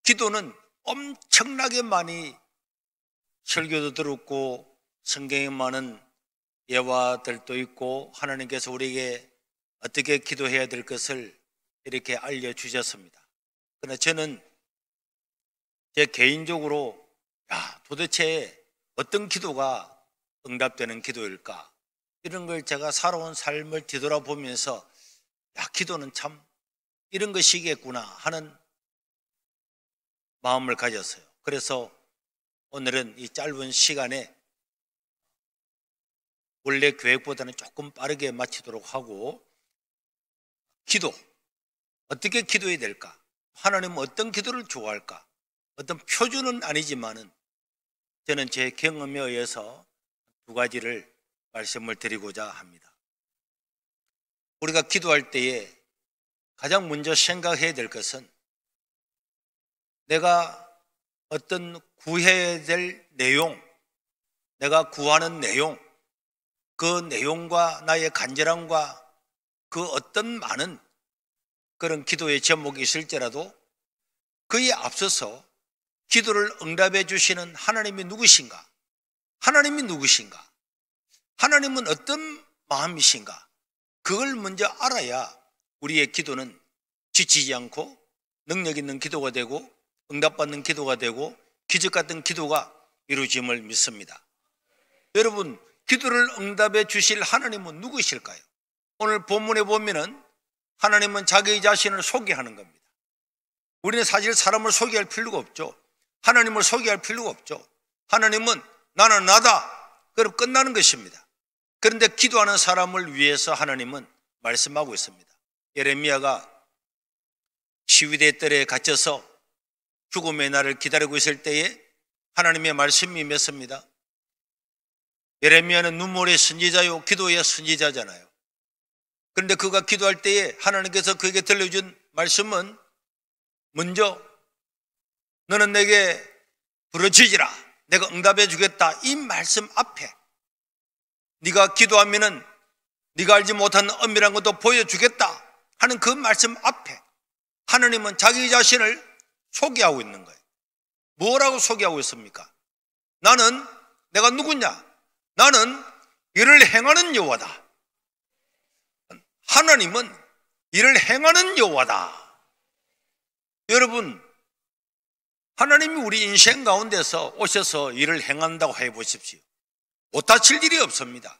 기도는 엄청나게 많이 설교도 들었고 성경에 많은 예화들도 있고 하나님께서 우리에게 어떻게 기도해야 될 것을 이렇게 알려주셨습니다. 그러나 저는 제 개인적으로 도대체 어떤 기도가 응답되는 기도일까? 이런 걸 제가 살아온 삶을 뒤돌아보면서 기도는 참 이런 것이겠구나 하는 마음을 가졌어요. 그래서 오늘은 이 짧은 시간에 원래 계획보다는 조금 빠르게 마치도록 하고 기도, 어떻게 기도해야 될까? 하나님은 어떤 기도를 좋아할까? 어떤 표준은 아니지만은 저는 제 경험에 의해서 두 가지를 말씀을 드리고자 합니다. 우리가 기도할 때에 가장 먼저 생각해야 될 것은 내가 어떤 구해야 될 내용, 내가 구하는 내용, 그 내용과 나의 간절함과 그 어떤 많은 그런 기도의 제목이 있을지라도 그에 앞서서 기도를 응답해 주시는 하나님이 누구신가? 하나님이 누구신가? 하나님은 어떤 마음이신가? 그걸 먼저 알아야 우리의 기도는 지치지 않고 능력 있는 기도가 되고 응답받는 기도가 되고 기적 같은 기도가 이루어짐을 믿습니다. 여러분, 기도를 응답해 주실 하나님은 누구실까요? 오늘 본문에 보면은 하나님은 자기 자신을 소개하는 겁니다. 우리는 사실 사람을 소개할 필요가 없죠. 하나님을 소개할 필요가 없죠. 하나님은 나는 나다. 그럼 끝나는 것입니다. 그런데 기도하는 사람을 위해서 하나님은 말씀하고 있습니다. 예레미야가 시위대 뜰에 갇혀서 죽음의 날을 기다리고 있을 때에 하나님의 말씀이 임했습니다. 예레미야는 눈물의 선지자요 기도의 선지자잖아요. 그런데 그가 기도할 때에 하나님께서 그에게 들려준 말씀은 먼저 너는 내게 부르짖으라, 내가 응답해 주겠다. 이 말씀 앞에 네가 기도하면은 네가 알지 못하는 엄밀한 것도 보여주겠다 하는 그 말씀 앞에 하나님은 자기 자신을 소개하고 있는 거예요. 뭐라고 소개하고 있습니까? 나는 내가 누구냐? 나는 이를 행하는 여호와다. 하나님은 이를 행하는 여호와다. 여러분, 하나님이 우리 인생 가운데서 오셔서 일을 행한다고 해보십시오. 못 다칠 일이 없습니다.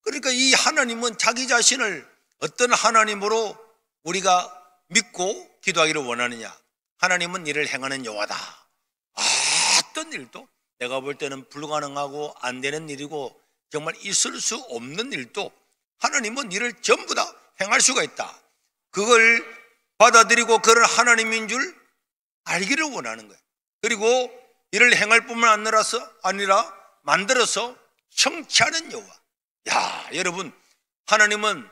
그러니까 이 하나님은 자기 자신을 어떤 하나님으로 우리가 믿고 기도하기를 원하느냐? 하나님은 일을 행하는 여호와다. 어떤 일도 내가 볼 때는 불가능하고 안 되는 일이고 정말 있을 수 없는 일도 하나님은 일을 전부 다 행할 수가 있다. 그걸 받아들이고 그런 하나님인 줄 알기를 원하는 거예요. 그리고 이를 행할 뿐만 아니라 만들어서 성취하는 여호와. 여러분, 하나님은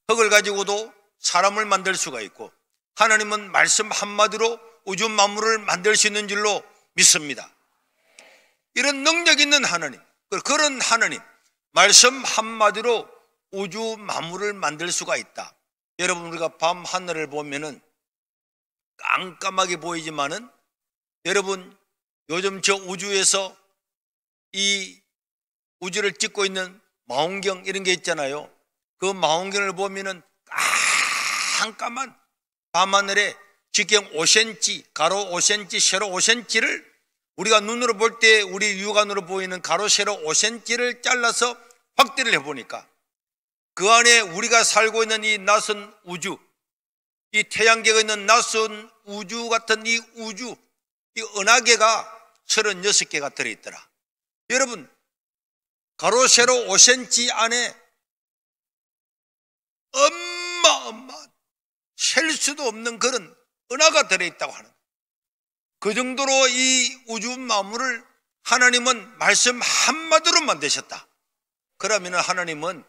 흙을 가지고도 사람을 만들 수가 있고 하나님은 말씀 한마디로 우주 만물을 만들 수 있는 줄로 믿습니다. 이런 능력 있는 하나님, 그런 하나님, 말씀 한마디로 우주 만물을 만들 수가 있다. 여러분, 우리가 밤 하늘을 보면은 깜깜하게 보이지만은 여러분, 요즘 저 우주에서 이 우주를 찍고 있는 망원경 이런 게 있잖아요. 그 망원경을 보면은 깜깜한 밤하늘에 직경 5cm, 가로 5cm, 세로 5cm를 우리가 눈으로 볼 때 우리 육안으로 보이는 가로 세로 5cm를 잘라서 확대를 해보니까 그 안에 우리가 살고 있는 이 낯선 우주, 이 태양계가 있는 낯선 우주 같은 이 우주, 이 은하계가 36개가 들어있더라. 여러분, 가로 세로 5cm 안에 어마어마한 셀 수도 없는 그런 은하가 들어있다고 하는, 그 정도로 이 우주 만물을 하나님은 말씀 한마디로 만드셨다. 그러면 하나님은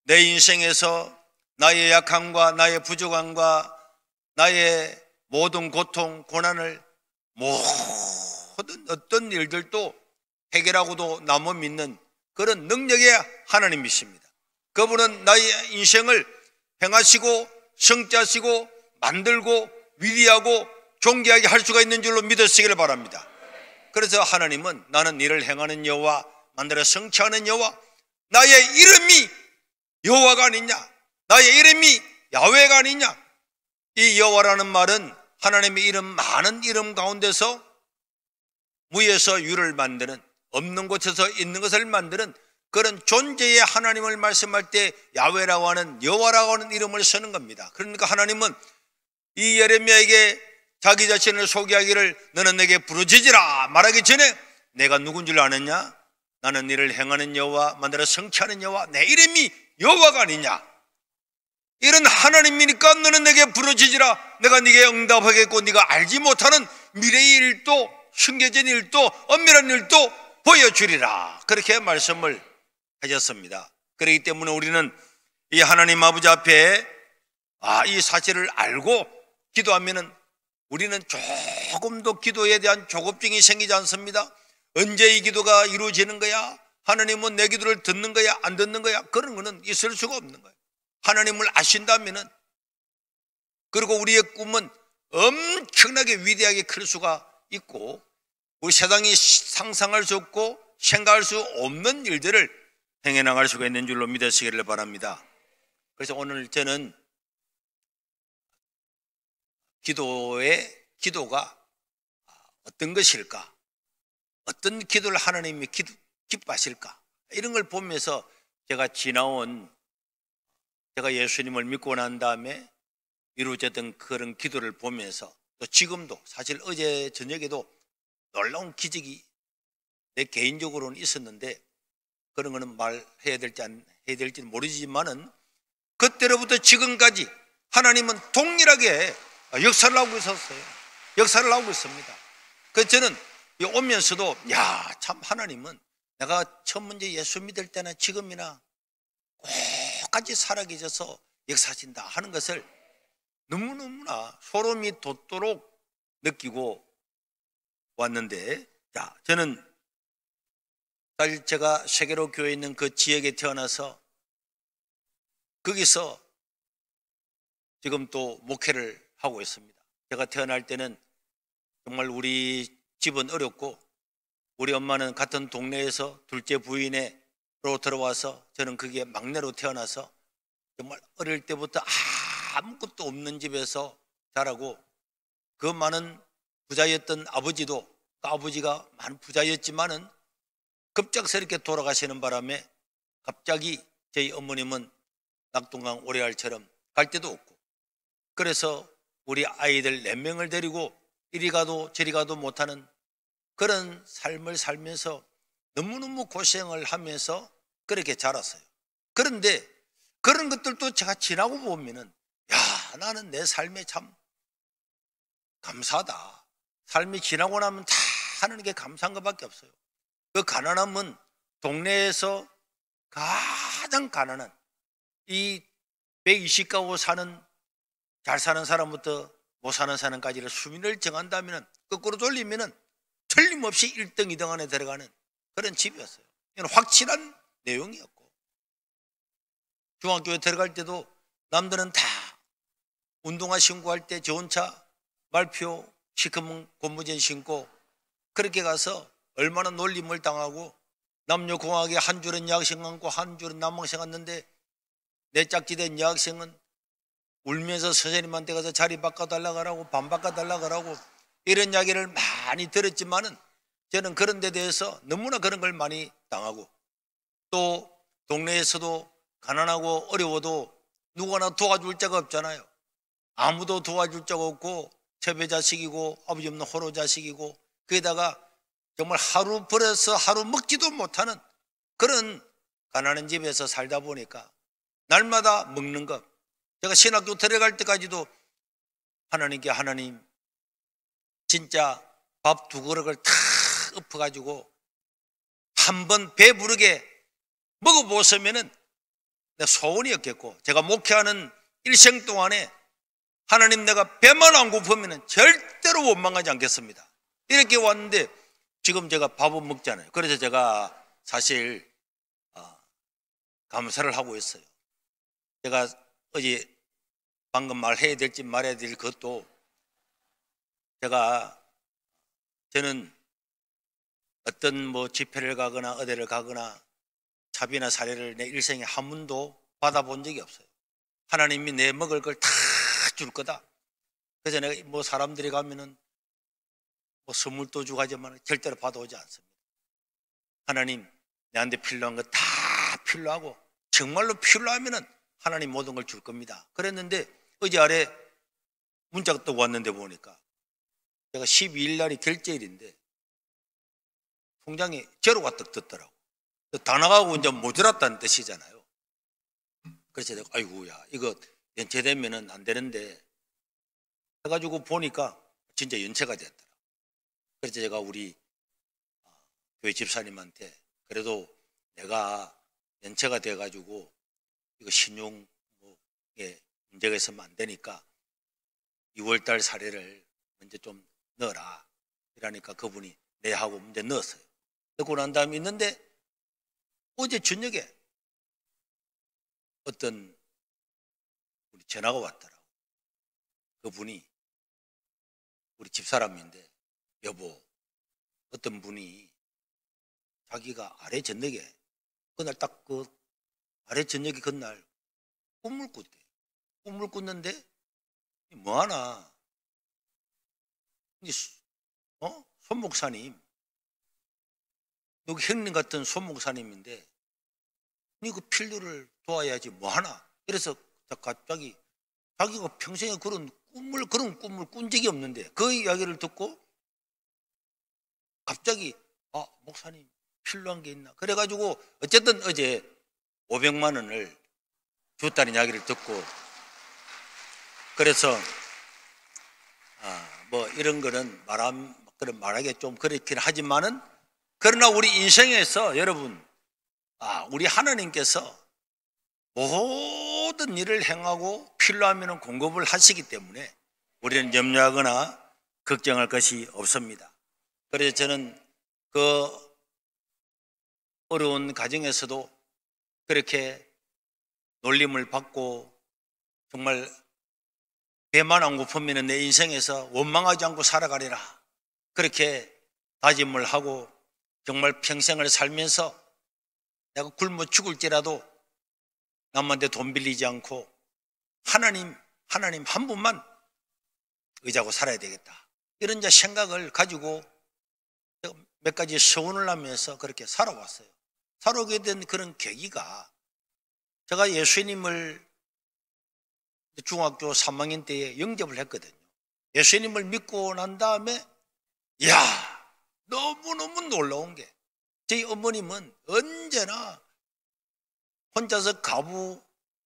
내 인생에서 나의 약함과 나의 부족함과 나의 모든 고통, 고난을 모든 어떤 일들도 해결하고도 남아 믿는 그런 능력의 하나님이십니다. 그분은 나의 인생을 행하시고 성취하시고 만들고 위대하고 존귀하게 할 수가 있는 줄로 믿으시기를 바랍니다. 그래서 하나님은 나는 일을 행하는 여호와, 만들어 성취하는 여호와, 나의 이름이 여호와가 아니냐, 나의 이름이 야훼가 아니냐. 이 여호와라는 말은 하나님의 이름, 많은 이름 가운데서 무에서 유를 만드는, 없는 곳에서 있는 것을 만드는 그런 존재의 하나님을 말씀할 때 야훼라고 하는, 여호와라고 하는 이름을 쓰는 겁니다. 그러니까 하나님은 이 예레미야에게 자기 자신을 소개하기를 너는 내게 부르짖으라 말하기 전에 내가 누군 줄 아느냐? 나는 이를 행하는 여호와, 만들어 성취하는 여호와, 내 이름이 여호와가 아니냐. 이런 하나님이니까 너는 내게 부르짖으라, 내가 네게 응답하겠고 네가 알지 못하는 미래의 일도, 숨겨진 일도, 엄밀한 일도 보여주리라. 그렇게 말씀을 하셨습니다. 그렇기 때문에 우리는 이 하나님 아버지 앞에 이 사실을 알고 기도하면은 우리는 조금도 기도에 대한 조급증이 생기지 않습니다. 언제 이 기도가 이루어지는 거야? 하나님은 내 기도를 듣는 거야? 안 듣는 거야? 그런 거는 있을 수가 없는 거예요. 하나님을 아신다면은, 그리고 우리의 꿈은 엄청나게 위대하게 클 수가 있고, 우리 세상이 상상할 수 없고 생각할 수 없는 일들을 행해 나갈 수가 있는 줄로 믿으시기를 바랍니다. 그래서 오늘 저는 기도가 어떤 것일까, 어떤 기도를 하나님이 기뻐하실까, 이런 걸 보면서 제가 예수님을 믿고 난 다음에 이루어졌던 그런 기도를 보면서, 또 지금도 사실 어제 저녁에도 놀라운 기적이 내 개인적으로는 있었는데, 그런 거는 말해야 될지 안 해야 될지 모르지만은 그때로부터 지금까지 하나님은 동일하게 역사를 하고 있었어요. 역사를 하고 있습니다. 그래서 저는 오면서도 참 하나님은 내가 처음 먼저 예수 믿을 때나 지금이나 똑같이 살아계셔서 역사하신다 하는 것을 너무너무나 소름이 돋도록 느끼고 왔는데, 저는 사실 제가 세계로 교회에 있는 그 지역에 태어나서 거기서 지금 또 목회를 하고 있습니다. 제가 태어날 때는 정말 우리 집은 어렵고, 우리 엄마는 같은 동네에서 둘째 부인으로 들어와서 저는 그게 막내로 태어나서 정말 어릴 때부터 아무것도 없는 집에서 자라고, 그 많은 부자였던 아버지도, 아버지가 많은 부자였지만은 급작스럽게 돌아가시는 바람에 갑자기 저희 어머님은 낙동강 오래알처럼 갈 데도 없고, 그래서 우리 아이들 4명을 데리고 이리 가도 저리 가도 못하는 그런 삶을 살면서 너무너무 고생을 하면서 그렇게 자랐어요. 그런데 그런 것들도 제가 지나고 보면은 나는 내 삶에 참 감사하다. 삶이 지나고 나면 다 하나님께 감사한 것밖에 없어요. 그 가난함은 동네에서 가장 가난한 이 120가구 사는, 잘 사는 사람부터 못 사는 사람까지를 수민을 정한다면, 거꾸로 돌리면 틀림없이 1등, 2등 안에 들어가는 그런 집이었어요. 이건 확실한 내용이었고, 중학교에 들어갈 때도 남들은 다 운동화 신고 할 때 좋은 차, 말표, 시커먼 고무진 신고 그렇게 가서 얼마나 놀림을 당하고, 남녀공학에 한 줄은 여학생 같고 한 줄은 남학생 같는데 내 짝지된 여학생은 울면서 선생님한테 가서 자리 바꿔달라 그러고 반 바꿔달라 그러고, 이런 이야기를 많이 들었지만은 저는 그런 데 대해서 너무나 그런 걸 많이 당하고, 또 동네에서도 가난하고 어려워도 누구나 도와줄 자가 없잖아요. 아무도 도와줄 자가 없고 처배 자식이고 아버지 없는 호로 자식이고, 거기다가 정말 하루 벌어서 하루 먹지도 못하는 그런 가난한 집에서 살다 보니까 날마다 먹는 것, 제가 신학교 들어갈 때까지도 하나님께, 하나님 진짜 밥 2그릇을 다 엎어가지고 한번 배부르게 먹어보았으면은 내 소원이었겠고, 제가 목회하는 일생 동안에 하나님 내가 배만 안 고프면은 절대로 원망하지 않겠습니다. 이렇게 왔는데 지금 제가 밥은 먹잖아요. 그래서 제가 사실 감사를 하고 있어요. 제가 어제 방금 말해야 될지 말해야 될 것도, 저는 어떤 뭐 집회를 가거나 어디를 가거나 차비나 사례를 내 일생에 한 번도 받아본 적이 없어요. 하나님이 내 먹을 걸 다 줄 거다. 그래서 내가 뭐 사람들이 가면은 뭐 선물도 주고 하지만 절대로 받아오지 않습니다. 하나님, 내한테 필요한 거 다 필요하고 정말로 필요하면은 하나님 모든 걸 줄 겁니다. 그랬는데 어제 아래 문자가 또 왔는데 보니까 제가 12일 날이 결제일인데 통장에 제로가 떡 떴더라고. 다 나가고 이제 모자랐다는 뜻이잖아요. 그래서 내가 아이고야 이거 연체되면은 안 되는데 해가지고 보니까 진짜 연체가 됐더라. 그래서 제가 우리 교회 집사님한테 그래도 내가 연체가 돼가지고 이거 신용에 문제가 있으면 안 되니까 2월달 사례를 먼저 좀 넣어라. 이러니까 그분이 네 하고 문제 넣었어요. 넣고 난 다음에 있는데 어제 저녁에 어떤 우리 전화가 왔더라고. 그분이 우리 집사람인데 여보, 어떤 분이 자기가 아래 저녁에 그날 딱 그 아래 저녁에 그날 꿈을 꿨대. 꿈을 꿨는데 뭐하나 손 목사님, 여기 형님 같은 손 목사님인데 그 필요를 도와야지 뭐하나. 그래서 갑자기 자기가 평생에 그런 꿈을 꾼 적이 없는데 그 이야기를 듣고 갑자기 목사님 필요한 게 있나. 그래가지고 어쨌든 어제 500만 원을 줬다는 이야기를 듣고 그래서 뭐 이런 거는 말하기 좀 그렇긴 하지만은 그러나 우리 인생에서 여러분 우리 하나님께서 모든 일을 행하고 필요하면 공급을 하시기 때문에 우리는 염려하거나 걱정할 것이 없습니다. 그래서 저는 그 어려운 가정에서도 그렇게 놀림을 받고 정말 배만 안 고프면 내 인생에서 원망하지 않고 살아가리라 그렇게 다짐을 하고 정말 평생을 살면서 내가 굶어 죽을지라도 남한테 돈 빌리지 않고 하나님 한 분만 의지하고 살아야 되겠다. 이런 이제 생각을 가지고 몇 가지 서원을 하면서 그렇게 살아왔어요. 살아오게 된 그런 계기가 제가 예수님을 중학교 3학년 때에 영접을 했거든요. 예수님을 믿고 난 다음에 너무너무 놀라운 게 저희 어머님은 언제나 혼자서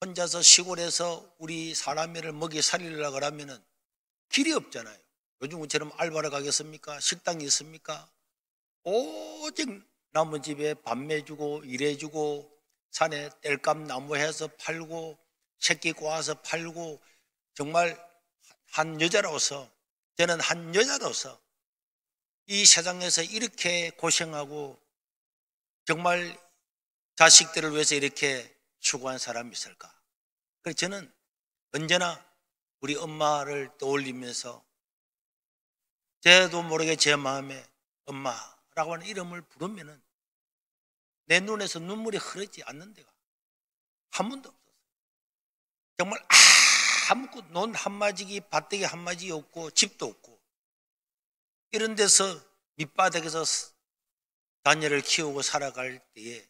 혼자서 시골에서 우리 사람을 먹이 살리려고 하면은 길이 없잖아요. 요즘처럼 알바를 가겠습니까? 식당이 있습니까? 오직 남의 집에 밥 매주고 일해주고 산에 땔감 나무 해서 팔고 새끼 꼬아서 팔고 정말 한 여자로서 저는 한 여자로서 이 세상에서 이렇게 고생하고 정말 자식들을 위해서 이렇게 수고한 사람이 있을까? 그래서 저는 언제나 우리 엄마를 떠올리면서 저도 모르게 제 마음에 엄마라고 하는 이름을 부르면은 내 눈에서 눈물이 흐르지 않는 데가 한 번도 없었어요. 정말 아무것도 논 한마지기 밭대기 한마지 없고 집도 없고 이런 데서 밑바닥에서 자녀를 키우고 살아갈 때에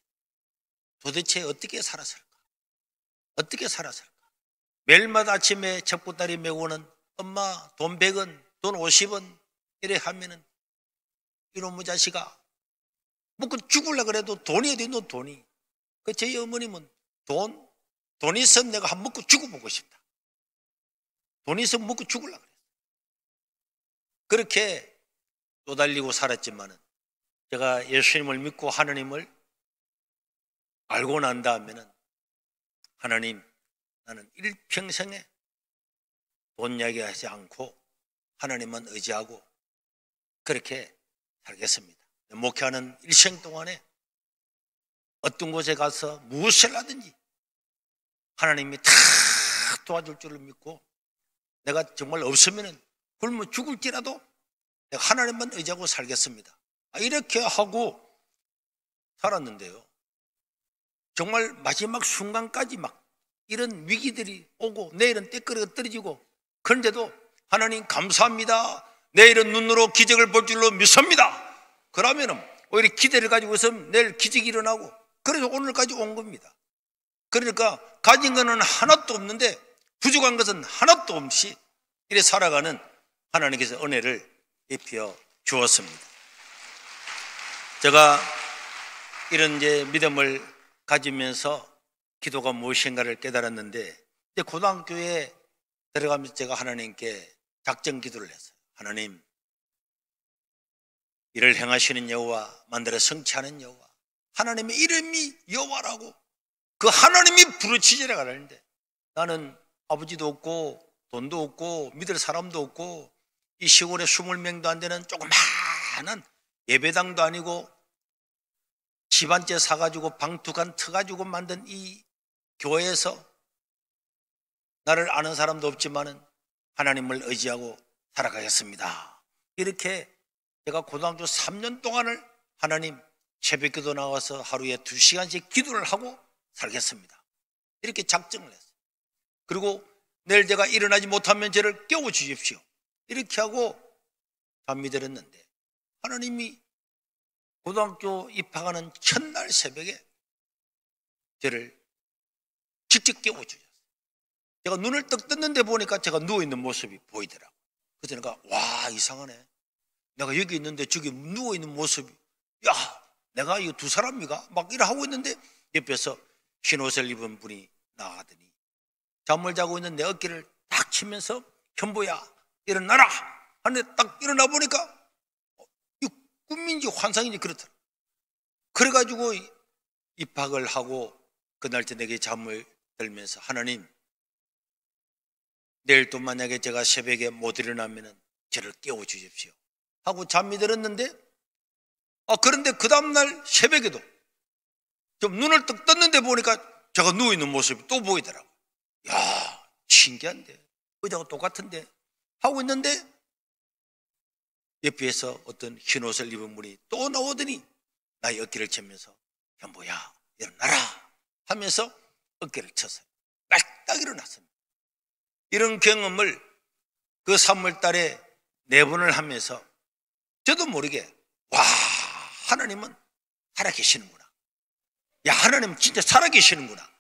도대체 어떻게 살았을까? 어떻게 살았을까? 매일마다 아침에 첩보다리 메고는 엄마 돈 100원, 돈 50원 이래 하면은 이놈의 자식아 먹고 죽으려고 그래도 돈이 어디 있노 돈이. 저희 어머님은 돈 있으면 내가 한 먹고 죽어보고 싶다. 돈 있으면 먹고 죽으려고 그랬어요. 그렇게 또달리고 살았지만은 제가 예수님을 믿고 하나님을 알고 난 다음에는 하나님 나는 일평생에 돈 이야기하지 않고 하나님만 의지하고 그렇게 살겠습니다. 목회하는 일생 동안에 어떤 곳에 가서 무엇을 하든지 하나님이 다 도와줄 줄을 믿고 내가 정말 없으면 굶어 죽을지라도 내가 하나님만 의지하고 살겠습니다. 이렇게 하고 살았는데요. 정말 마지막 순간까지 막 이런 위기들이 오고 내일은 때거리가 떨어지고 그런데도 하나님 감사합니다. 내일은 눈으로 기적을 볼 줄로 믿습니다. 그러면은 오히려 기대를 가지고 있으면 내일 기적이 일어나고 그래서 오늘까지 온 겁니다. 그러니까 가진 것은 하나도 없는데 부족한 것은 하나도 없이 이렇게 살아가는 하나님께서 은혜를 입혀 주었습니다. 제가 이런 이제 믿음을 가지면서 기도가 무엇인가를 깨달았는데 이제 고등학교에 들어가면서 제가 하나님께 작정 기도를 했어요. 하나님, 이를 행하시는 여호와, 만들어 성취하는 여호와, 하나님의 이름이 여호와라고 그 하나님이 부르짖으라 하는데 나는 아버지도 없고 돈도 없고 믿을 사람도 없고 이 시골에 20명도 안 되는 조그마한 예배당도 아니고 집 한 채 사가지고 방 두 칸 터가지고 만든 이 교회에서 나를 아는 사람도 없지만은 하나님을 의지하고 살아가겠습니다. 이렇게 제가 고등학교 3년 동안을 하나님 새벽기도 나와서 하루에 2시간씩 기도를 하고 살겠습니다. 이렇게 작정을 했어요. 그리고 내일 제가 일어나지 못하면 저를 깨워주십시오. 이렇게 하고 잠이 들었는데 하나님이 고등학교 입학하는 첫날 새벽에 저를 직접 깨워주셨어요. 제가 눈을 떡 떴는데 보니까 제가 누워있는 모습이 보이더라고요. 그래서 내가 와 이상하네. 내가 여기 있는데 저기 누워있는 모습이 야 내가 이거 두 사람이가 막 이래 하고 있는데 옆에서 흰 옷을 입은 분이 나가더니 잠을 자고 있는 내 어깨를 딱 치면서 현보야 일어나라 하는데 딱 일어나 보니까 이 꿈인지 환상인지 그렇더라. 그래가지고 입학을 하고 그날 저녁에 잠을 들면서 하나님 내일 또 만약에 제가 새벽에 못 일어나면 저를 깨워주십시오 하고 잠이 들었는데 그런데 그 다음날 새벽에도 좀 눈을 떡 떴는데 보니까 제가 누워있는 모습이 또 보이더라고요. 야 신기한데 의자가 똑같은데 하고 있는데 옆에서 어떤 흰 옷을 입은 분이 또 나오더니 나의 어깨를 치면서 현보야 일어나라 하면서 어깨를 쳤어요. 빨딱 일어났습니다. 이런 경험을 그 3월달에 4번을 하면서 저도 모르게 와 하나님은 살아계시는구나. 야 하나님 진짜 살아계시는구나.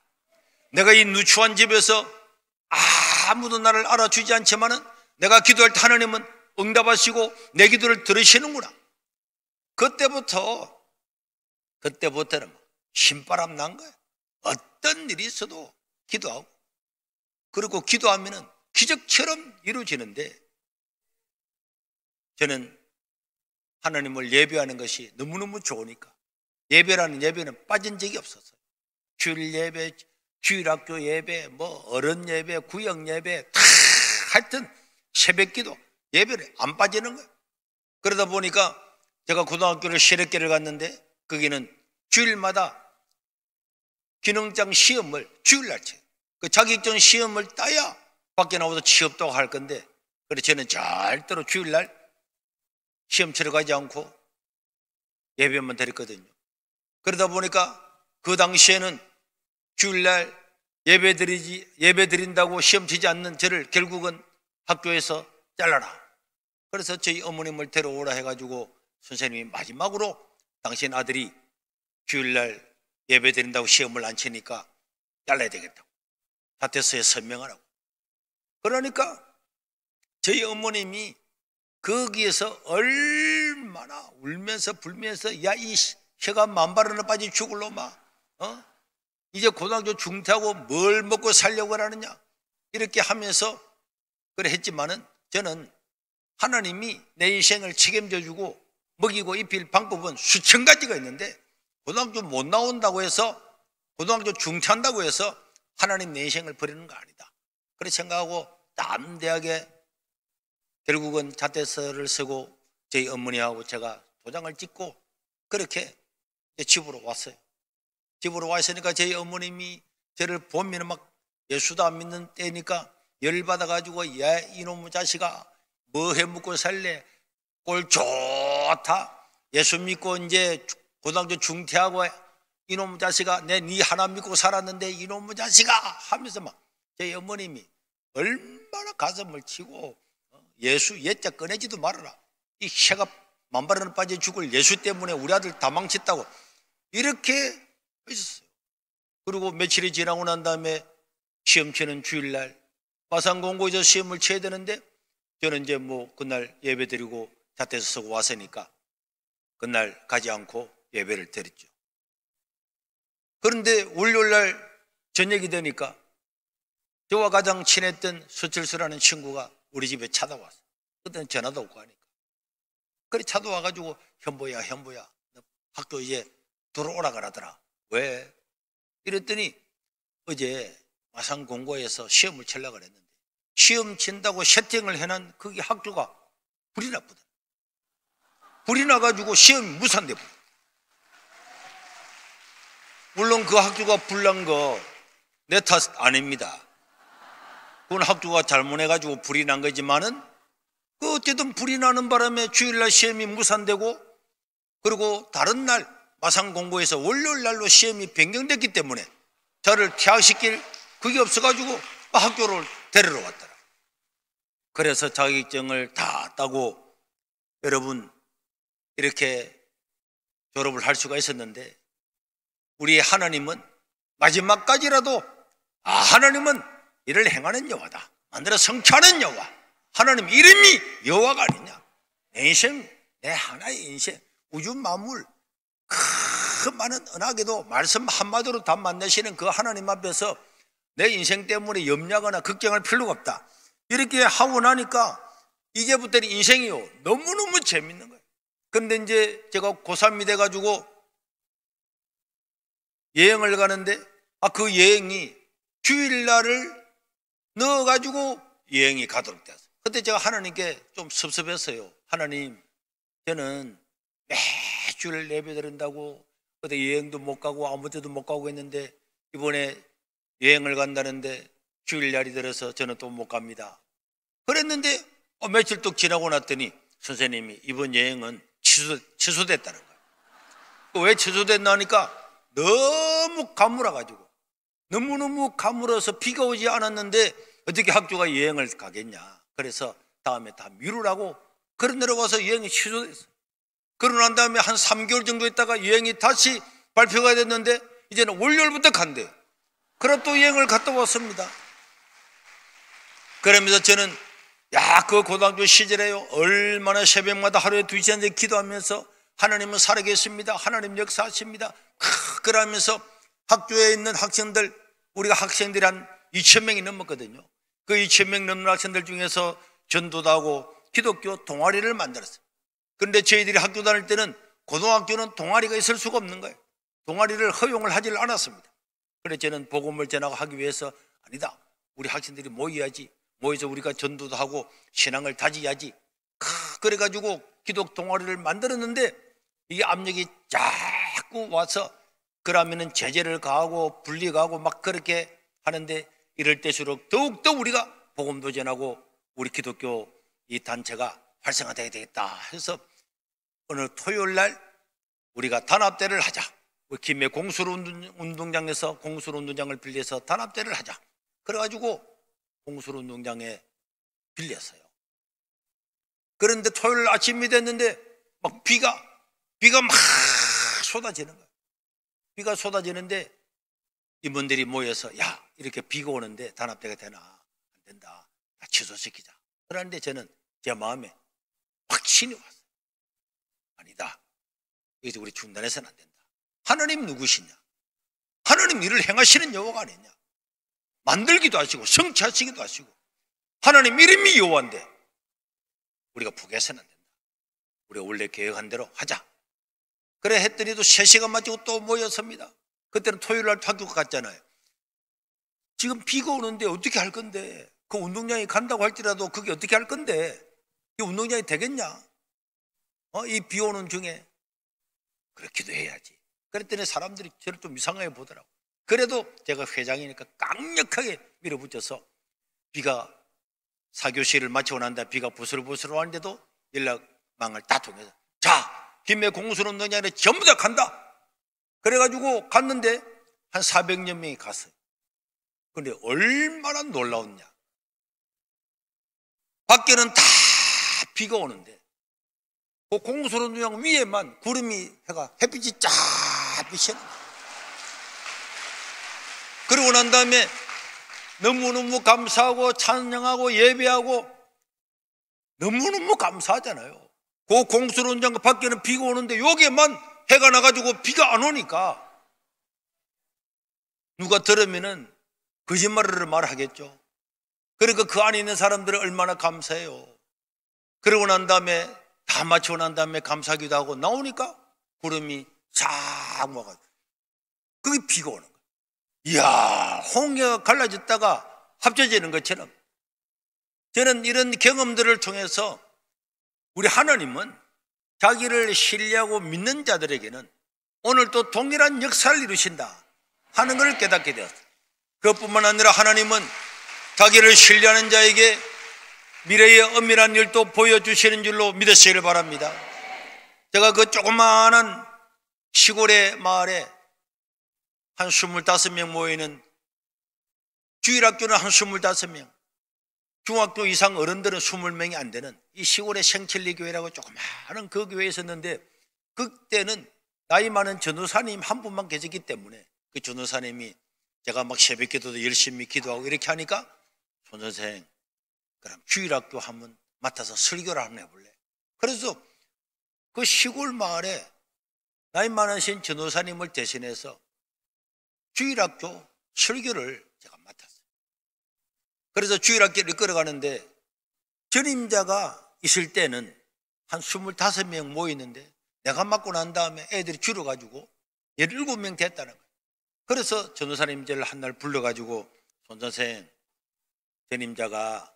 내가 이 누추한 집에서 아무도 나를 알아주지 않지만은 내가 기도할 때 하나님은 응답하시고 내 기도를 들으시는구나. 그때부터는 신바람 난 거예요. 어떤 일이 있어도 기도하고 그리고 기도하면은 기적처럼 이루어지는데 저는 하나님을 예배하는 것이 너무너무 좋으니까 예배라는 예배는 빠진 적이 없었어요. 주일 예배, 주일학교 예배, 뭐 어른 예배, 구역 예배 다 하여튼 새벽기도 예배를 안 빠지는 거예요. 그러다 보니까 제가 고등학교를 실업계를 갔는데 거기는 주일마다 기능장 시험을 주일날 쳐요. 그 자격증 시험을 따야 밖에 나와서 취업도 할 건데 그래서 저는 절대로 주일날 시험 치러 가지 않고 예배만 드렸거든요. 그러다 보니까 그 당시에는 주일날 예배 드린다고 시험 치지 않는 저를 결국은 학교에서 잘라라. 그래서 저희 어머님을 데려오라 해가지고 선생님이 마지막으로 당신 아들이 주일날 예배 드린다고 시험을 안 치니까 잘라야 되겠다고 사퇴서에 서명하라고. 그러니까 저희 어머님이 거기에서 얼마나 울면서 불면서 야 이 혀가 만발하나 빠진 죽을 놈아 이제 고등학교 중퇴하고 뭘 먹고 살려고 하느냐 이렇게 하면서 그래 했지만은 저는 하나님이 내 인생을 책임져 주고 먹이고 입힐 방법은 수천 가지가 있는데 고등학교 못 나온다고 해서 고등학교 중퇴한다고 해서 하나님 내 인생을 버리는 거 아니다. 그렇게 생각하고 다른 대학에 결국은 자퇴서를 쓰고 저희 어머니하고 제가 도장을 찍고 그렇게 집으로 왔어요. 집으로 와 있으니까 저희 어머님이 저를 보면 막 예수도 안 믿는 때니까 열받아가지고 야 이놈의 자식아 뭐 해먹고 살래 꼴 좋다. 예수 믿고 이제 고등학교 중퇴하고 이놈의 자식아, 네 하나 믿고 살았는데 이놈의 자식아 하면서 막 제 어머님이 얼마나 가슴을 치고 예수 예자 꺼내지도 말아라. 이 해가 만발은 빠져 죽을 예수 때문에 우리 아들 다 망쳤다고 이렇게 했었어요. 그리고 며칠이 지나고 난 다음에 시험 치는 주일날 마산공고에서 시험을 쳐야 되는데 저는 이제 뭐 그날 예배 드리고 잣대서 서고 왔으니까 그날 가지 않고 예배를 드렸죠. 그런데 월요일날 저녁이 되니까 저와 가장 친했던 서철수라는 친구가 우리 집에 찾아왔어. 그때는 전화도 없고 하니까. 그래 찾아와가지고 현보야 너 학교 이제 들어오라 그러더라. 왜? 이랬더니 어제 마산공고에서 시험을 치려고 그랬는데 시험 친다고 세팅을 해놓은 거기 학교가 불이 났거든. 불이 나가지고 시험이 무산돼 버려. 물론 그 학교가 불난 거 내 탓 아닙니다. 그건 학교가 잘못해가지고 불이 난 거지만은 그 어쨌든 불이 나는 바람에 주일날 시험이 무산되고 그리고 다른 날 마산공고에서 월요일 날로 시험이 변경됐기 때문에 저를 퇴학시킬 그게 없어가지고 학교를 데리러 왔더라. 그래서 자격증을 다 따고 여러분 이렇게 졸업을 할 수가 있었는데 우리 하나님은 마지막까지라도 하나님은 이를 행하는 여호와다. 만들어 성취하는 여호와. 하나님 이름이 여호와가 아니냐. 내 인생, 내 하나의 인생, 우주 만물 그 많은 은하계도 말씀 한마디로 다 만드시는 그 하나님 앞에서 내 인생 때문에 염려하거나 걱정할 필요가 없다. 이렇게 하고 나니까 이제부터는 인생이요 너무너무 재밌는 거예요. 근데 이제 제가 고3이 돼가지고 여행을 가는데 그 여행이 주일날을 넣어가지고 여행이 가도록 되었어요. 그때 제가 하나님께 좀 섭섭했어요. 하나님, 저는 매주를 예배 드린다고 그때 여행도 못 가고 아무 데도 못 가고 했는데 이번에 여행을 간다는데 주일날이 들어서 저는 또 못 갑니다. 그랬는데 며칠 또 지나고 났더니 선생님이 이번 여행은 취소됐다는 거예요. 왜 취소됐나 하니까 너무 가물어가지고 너무너무 가물어서 비가 오지 않았는데 어떻게 학교가 여행을 가겠냐. 그래서 다음에 다 미루라고 그런 데로 와서 여행이 취소됐어요. 그러고 난 다음에 한 3개월 정도 있다가 여행이 다시 발표가 됐는데 이제는 월요일부터 간대요. 그래 또 여행을 갔다 왔습니다. 그러면서 저는 그 고등학교 시절에요 얼마나 새벽마다 하루에 2시간씩 기도하면서 하나님은 살아계십니다. 하나님 역사하십니다. 그러면서 학교에 있는 학생들 우리가 학생들이 한 2,000명이 넘었거든요. 그 2,000명 넘는 학생들 중에서 전도도 하고 기독교 동아리를 만들었어요. 그런데 저희들이 학교 다닐 때는 고등학교는 동아리가 있을 수가 없는 거예요. 동아리를 허용을 하질 않았습니다. 그래서 저는 복음을 전하기 위해서 아니다. 우리 학생들이 모여야지. 모여서 우리가 전도도 하고 신앙을 다져야지. 그래가지고 기독 동아리를 만들었는데 이게 압력이 자꾸 와서 그러면은 제재를 가하고 분리가하고 막 그렇게 하는데 이럴 때일수록 더욱더 우리가 복음도 전하고 우리 기독교 이 단체가 활성화되어야 되겠다 해서 어느 토요일 날 우리가 단합대를 하자. 우리 김해 공수운동장에서 공수운동장을 빌려서 단합대를 하자. 그래가지고 공수운동장에 빌렸어요. 그런데 토요일 아침이 됐는데 막 비가 막 쏟아지는 거예요. 비가 쏟아지는데 임원들이 모여서 이렇게 비가 오는데 단합대가 되나? 안 된다. 다 취소시키자. 그런데 저는 제 마음에 확신이 왔어요. 아니다. 여기서 우리 중단해서는 안 된다. 하나님 누구시냐? 하나님 일을 행하시는 여호와가 아니냐? 만들기도 하시고 성취하시기도 하시고 하나님 이름이 여호와인데 우리가 포기해서는 안 된다. 우리가 원래 계획한 대로 하자. 그래 했더니도 3시간 마치고 또 모였습니다. 그때는 토요일 날 학교 갔잖아요. 지금 비가 오는데 어떻게 할 건데 그 운동장에 간다고 할지라도 그게 어떻게 할 건데 이 운동장이 되겠냐? 이 비 오는 중에 그래 기도해야지. 그랬더니 사람들이 저를 좀 이상하게 보더라고. 그래도 제가 회장이니까 강력하게 밀어붙여서 비가 4교시를 마치고 난 다음에 비가 부슬부슬 하는데도 연락 망을 다 통해서 자, 김해 공수운동장에 전부 다 간다. 그래가지고 갔는데 한 400여 명이 갔어요. 그런데 얼마나 놀라웠냐. 밖에는 다 비가 오는데 그 공수운동장 위에만 구름이 해가 햇빛이 쫙 비치는 거예요. 그러고 난 다음에 너무너무 감사하고 찬양하고 예배하고 너무너무 감사하잖아요. 그 공수운동장 밖에는 비가 오는데 여기에만 해가 나가지고 비가 안 오니까 누가 들으면은 거짓말을 말하겠죠. 그러니까 그 안에 있는 사람들은 얼마나 감사해요. 그러고 난 다음에 다 마치고 난 다음에 감사하기도 하고 나오니까 구름이 싹 와가지고 그게 비가 오는 거예요. 이야, 홍해가 갈라졌다가 합쳐지는 것처럼 저는 이런 경험들을 통해서 우리 하나님은 자기를 신뢰하고 믿는 자들에게는 오늘 또 동일한 역사를 이루신다 하는 걸 깨닫게 되었어요. 그것뿐만 아니라 하나님은 자기를 신뢰하는 자에게 미래의 엄밀한 일도 보여주시는 줄로 믿으시기를 바랍니다. 제가 그 조그마한 시골의 마을에 한 25명 모이는 주일학교는 한 25명, 중학교 이상 어른들은 20명이 안 되는 이 시골의 생칠리 교회라고 조그마한 그 교회에 있었는데 그때는 나이 많은 전도사님 한 분만 계셨기 때문에 그 전도사님이 제가 막 새벽 기도도 열심히 기도하고 이렇게 하니까 손 선생 그럼 주일학교 한번 맡아서 설교를 한번 해볼래? 그래서 그 시골 마을에 나이 많으신 전도사님을 대신해서 주일학교 설교를 제가 맡았어요. 그래서 주일학교를 끌어가는데 전임자가 있을 때는 한 25명 모이는데 내가 맡고 난 다음에 애들이 줄어가지고 17명 됐다는 거예요. 그래서 전도사님들 한날 불러가지고 손 선생 전임자가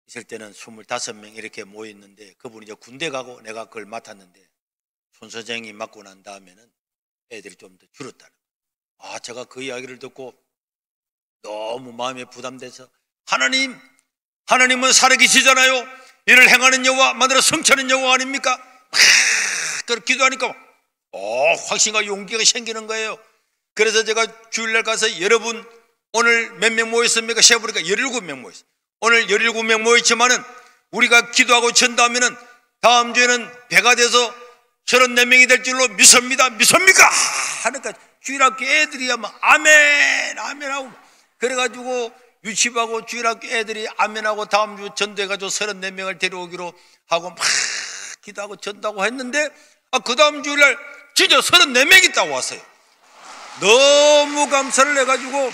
있을 때는 25명 이렇게 모였는데 그분이 이제 군대 가고 내가 그걸 맡았는데 손 선생이 맡고 난 다음에는 애들이 좀 더 줄었다는 거예요. 아, 제가 그 이야기를 듣고 너무 마음에 부담돼서 하나님은 살아계시잖아요. 이를 행하는 여호와 만으로 성취하는 여호와 아닙니까? 그렇게 기도하니까 확신과 용기가 생기는 거예요. 그래서 제가 주일날 가서 여러분 오늘 몇 명 모였습니까? 세어보니까 17명 모였어요. 오늘 17명 모였지만은 우리가 기도하고 전도하면은 다음 주에는 배가 돼서 34명이 될 줄로 믿습니다. 믿습니까? 하니까 주일학교 애들이 아마 아멘 아멘 하고 그래가지고 유치부하고 주일학교 애들이 아멘하고 다음 주 전도해가지고 34명을 데려오기로 하고 막 기도하고 전도하고 했는데 그 다음 주일날 진짜 34명이 딱 왔어요. 너무 감사를 해가지고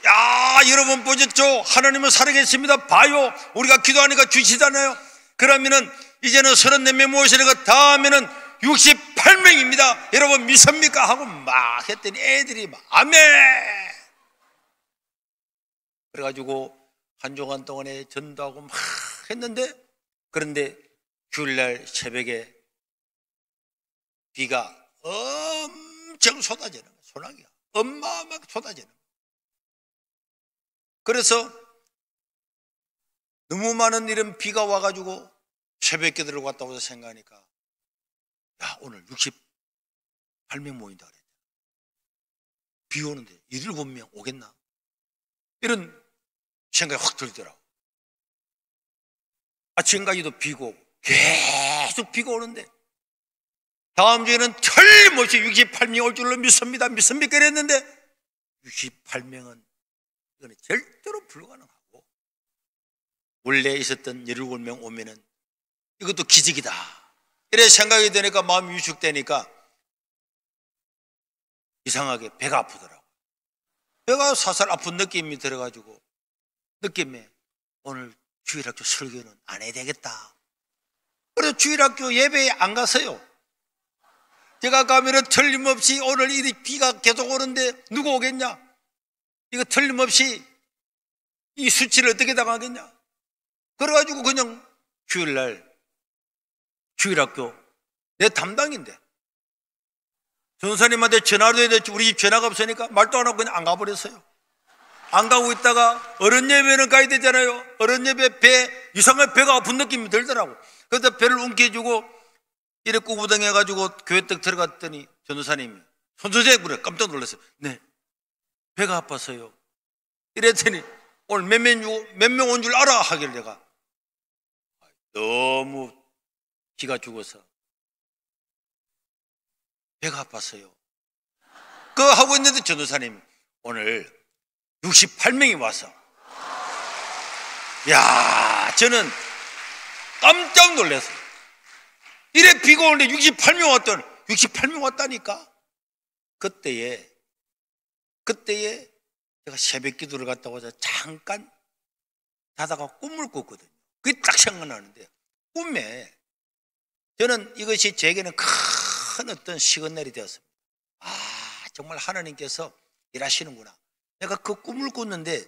야, 여러분 보셨죠? 하나님은 살아계십니다. 봐요. 우리가 기도하니까 주시잖아요. 그러면은 이제는 34명 모이시니까 다음에는 68명입니다. 여러분 믿습니까? 하고 막 했더니 애들이 막 아멘. 그래가지고 한 주간 동안에 전도하고 막 했는데 그런데 주일날 새벽에 비가 엄청 쏟아지는 거예요. 소나기가 어마어마하게 쏟아지는 거예요. 그래서 너무 많은 이런 비가 와가지고 새벽 기도를 왔다고 생각하니까 야, 오늘 68명 모인다 그랬죠. 비 오는데 17명 오겠나? 이런 생각이 확 들더라고. 아침까지도 비가 오고 계속 비가 오는데 다음 주에는 틀림없이 68명이 올 줄로 믿습니다. 믿습니까? 그랬는데 68명은 이거는 절대로 불가능하고 원래 있었던 17명 오면은 이것도 기적이다. 이래 생각이 되니까 마음이 위축되니까 이상하게 배가 아프더라고. 배가 살살 아픈 느낌이 들어가지고 느낌에 오늘 주일학교 설교는 안 해야 되겠다. 그래서 주일학교 예배에 안 갔어요. 제가 가면은 틀림없이 오늘 이 비가 계속 오는데 누구 오겠냐? 이거 틀림없이 이 수치를 어떻게 당하겠냐? 그래가지고 그냥 주일날 주일학교 내 담당인데 전사님한테 전화도 해야 될지 우리 집 전화가 없으니까 말도 안 하고 그냥 안 가버렸어요. 안 가고 있다가 어른 예배는 가야 되잖아요. 어른 예배 배 이상하게 배가 아픈 느낌이 들더라고. 그래서 배를 움켜주고 이래 꾸부덩해가지고 교회 떡 들어갔더니 전도사님이 손선생 그래 깜짝 놀랐어요. 네, 배가 아파서요. 이랬더니 오늘 몇 명 온 줄 알아? 하길래 내가 너무 기가 죽어서 배가 아팠어요. 그거 하고 있는데 전도사님 오늘 68명이 와서 야, 저는 깜짝 놀랐어요. 이래 비가 오는데 68명 왔더니 68명 왔다니까. 그때에 제가 새벽 기도를 갔다 와서 잠깐 자다가 꿈을 꿨거든요. 그게 딱 생각나는데 꿈에 저는 이것이 제게는 큰 어떤 시그널이 되었습니다. 아, 정말 하나님께서 일하시는구나. 내가 그 꿈을 꿨는데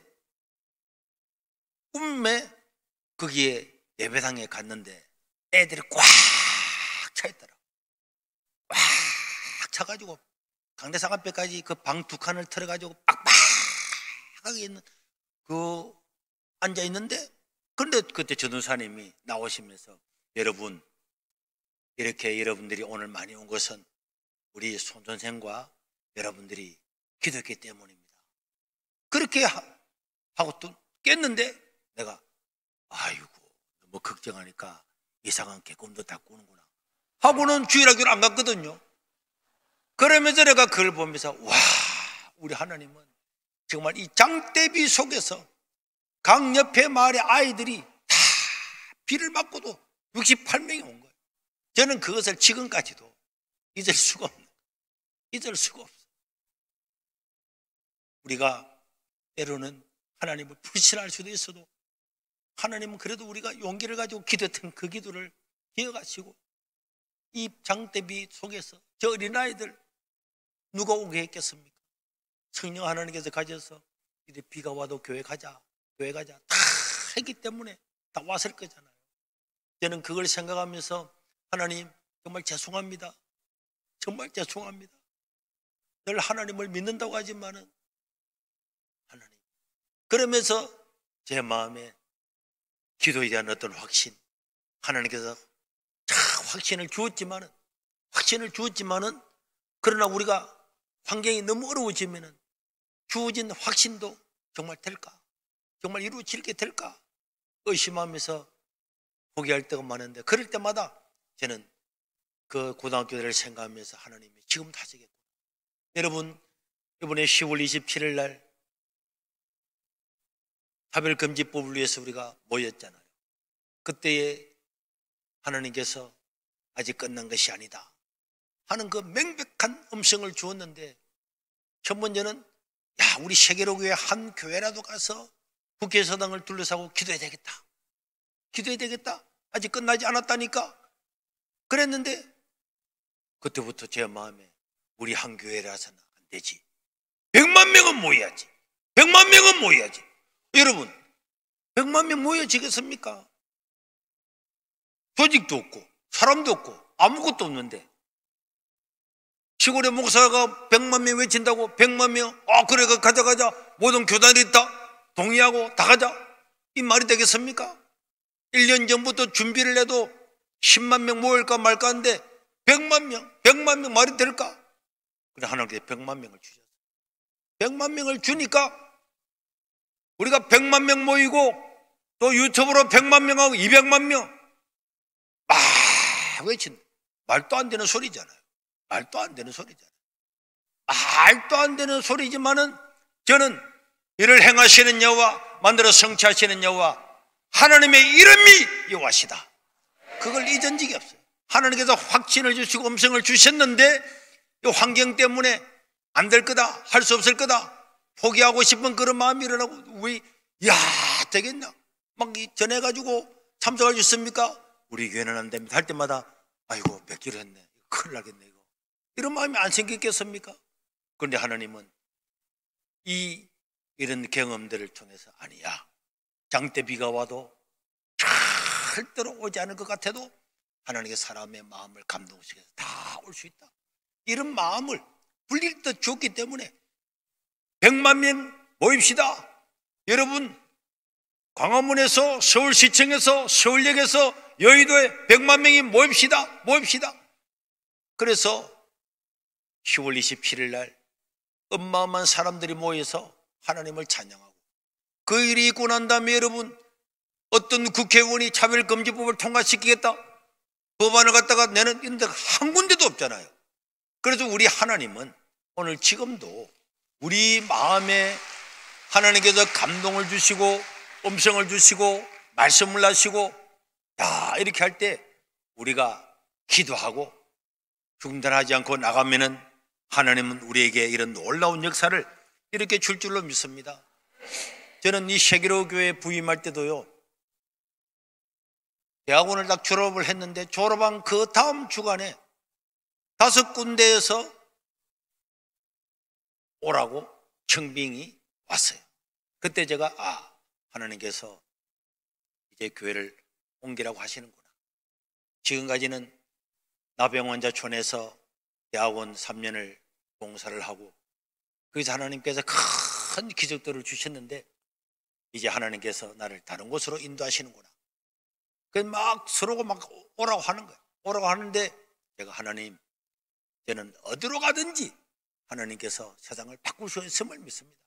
꿈에 거기에 예배당에 갔는데 애들이 꽉 차 있더라. 꽉 차가지고 강대상 앞에까지 그 방 두 칸을 틀어가지고 빡빡하게 있는 그 앉아 있는데, 그런데 그때 전도사님이 나오시면서 여러분, 이렇게 여러분들이 오늘 많이 온 것은 우리 손 선생과 여러분들이 기도했기 때문입니다. 그렇게 하고 또 깼는데 내가 아이고 너무 걱정하니까 이상한 개꿈도 다 꾸는구나 하고는 주일학교를 안 갔거든요. 그러면서 내가 그걸 보면서 와, 우리 하나님은 정말 이 장대비 속에서 강 옆에 마을의 아이들이 다 비를 맞고도 68명이 온 거예요. 저는 그것을 지금까지도 잊을 수가 없는 거예요. 잊을 수가 없어요. 우리가 때로는 하나님을 불신할 수도 있어도 하나님은 그래도 우리가 용기를 가지고 기도했던 그 기도를 기억하시고 이 장대비 속에서 저 어린아이들 누가 오게 했겠습니까? 성령 하나님께서 가져서 이제 비가 와도 교회 가자 다 했기 때문에 다 왔을 거잖아요. 저는 그걸 생각하면서 하나님 정말 죄송합니다. 정말 죄송합니다. 늘 하나님을 믿는다고 하지만은 하나님, 그러면서 제 마음에 기도에 대한 어떤 확신, 하나님께서 확신을 주었지만은 그러나 우리가 환경이 너무 어려워지면은 주어진 확신도 정말 될까? 정말 이루어지게 될까? 의심하면서 포기할 때가 많은데, 그럴 때마다 저는 그 고등학교를 생각하면서 하나님이 지금도 하시겠구나. 여러분, 이번에 10월 27일 날 차별금지법을 위해서 우리가 모였잖아요. 그때에 하나님께서 아직 끝난 것이 아니다 하는 그 명백한 음성을 주었는데, 첫 번째는 야, 우리 세계로교회 한 교회라도 가서 국회의사당을 둘러싸고 기도해야 되겠다. 아직 끝나지 않았다니까. 그랬는데 그때부터 제 마음에 우리 한 교회라서는 안 되지. 100만 명은 모여야지. 100만 명은 모여야지. 여러분, 100만 명 모여지겠습니까? 조직도 없고 사람도 없고 아무것도 없는데 시골의 목사가 100만 명 외친다고 100만 명, 그래 가자 모든 교단이 있다 동의하고 다 가자, 이 말이 되겠습니까? 1년 전부터 준비를 해도 10만 명 모일까 말까 하는데 100만 명 말이 될까? 그래 하나님께서 100만 명을 주셨어요. 100만 명을 주니까 우리가 100만 명 모이고 또 유튜브로 100만 명하고 200만 명 외친, 말도 안 되는 소리잖아요. 말도 안 되는 소리지만은 저는 이를 행하시는 여호와, 만들어 성취하시는 여호와, 하나님의 이름이 여호와시다. 그걸 잊은 적이 없어요. 하나님께서 확신을 주시고 음성을 주셨는데 이 환경 때문에 안 될 거다, 할 수 없을 거다, 포기하고 싶은 그런 마음이 일어나고, 왜, 되겠나? 막 전해가지고 참석할 수 있습니까? 우리 교회는 안 됩니다. 할 때마다, 아이고, 몇 킬로 했네. 큰일 나겠네, 이거. 이런 마음이 안 생겼겠습니까? 그런데 하나님은 이런 경험들을 통해서, 아니야. 장대 비가 와도 절대로 오지 않을 것 같아도 하나님의 사람의 마음을 감동시켜서 다 올 수 있다. 이런 마음을 불릴 듯 줬기 때문에 100만 명 모입시다. 여러분, 광화문에서, 서울시청에서, 서울역에서 여의도에 100만 명이 모입시다. 그래서 10월 27일 날 어마어마한 사람들이 모여서 하나님을 찬양하고, 그 일이 있고 난 다음에 여러분, 어떤 국회의원이 차별금지법을 통과시키겠다, 법안을 갖다가 내는 이런 데가 한 군데도 없잖아요. 그래서 우리 하나님은 오늘 지금도 우리 마음에 하나님께서 감동을 주시고 음성을 주시고 말씀을 하시고, 이렇게 할 때 우리가 기도하고 중단하지 않고 나가면은 하나님은 우리에게 이런 놀라운 역사를 이렇게 줄 줄로 믿습니다. 저는 이 세계로 교회 부임할 때도요, 대학원을 딱 졸업을 했는데 졸업한 그 다음 주간에 5군데에서 오라고 청빙이 왔어요. 그때 제가 하나님께서 이제 교회를 옮기라고 하시는구나. 지금까지는 나병환자촌에서 대학원 3년을 봉사를 하고, 거기서 하나님께서 큰 기적들을 주셨는데 이제 하나님께서 나를 다른 곳으로 인도하시는구나. 그래서 막 서로가 막 오라고 하는 거예요. 오라고 하는데 제가, 하나님, 저는 어디로 가든지 하나님께서 세상을 바꿀 수 있음을 믿습니다.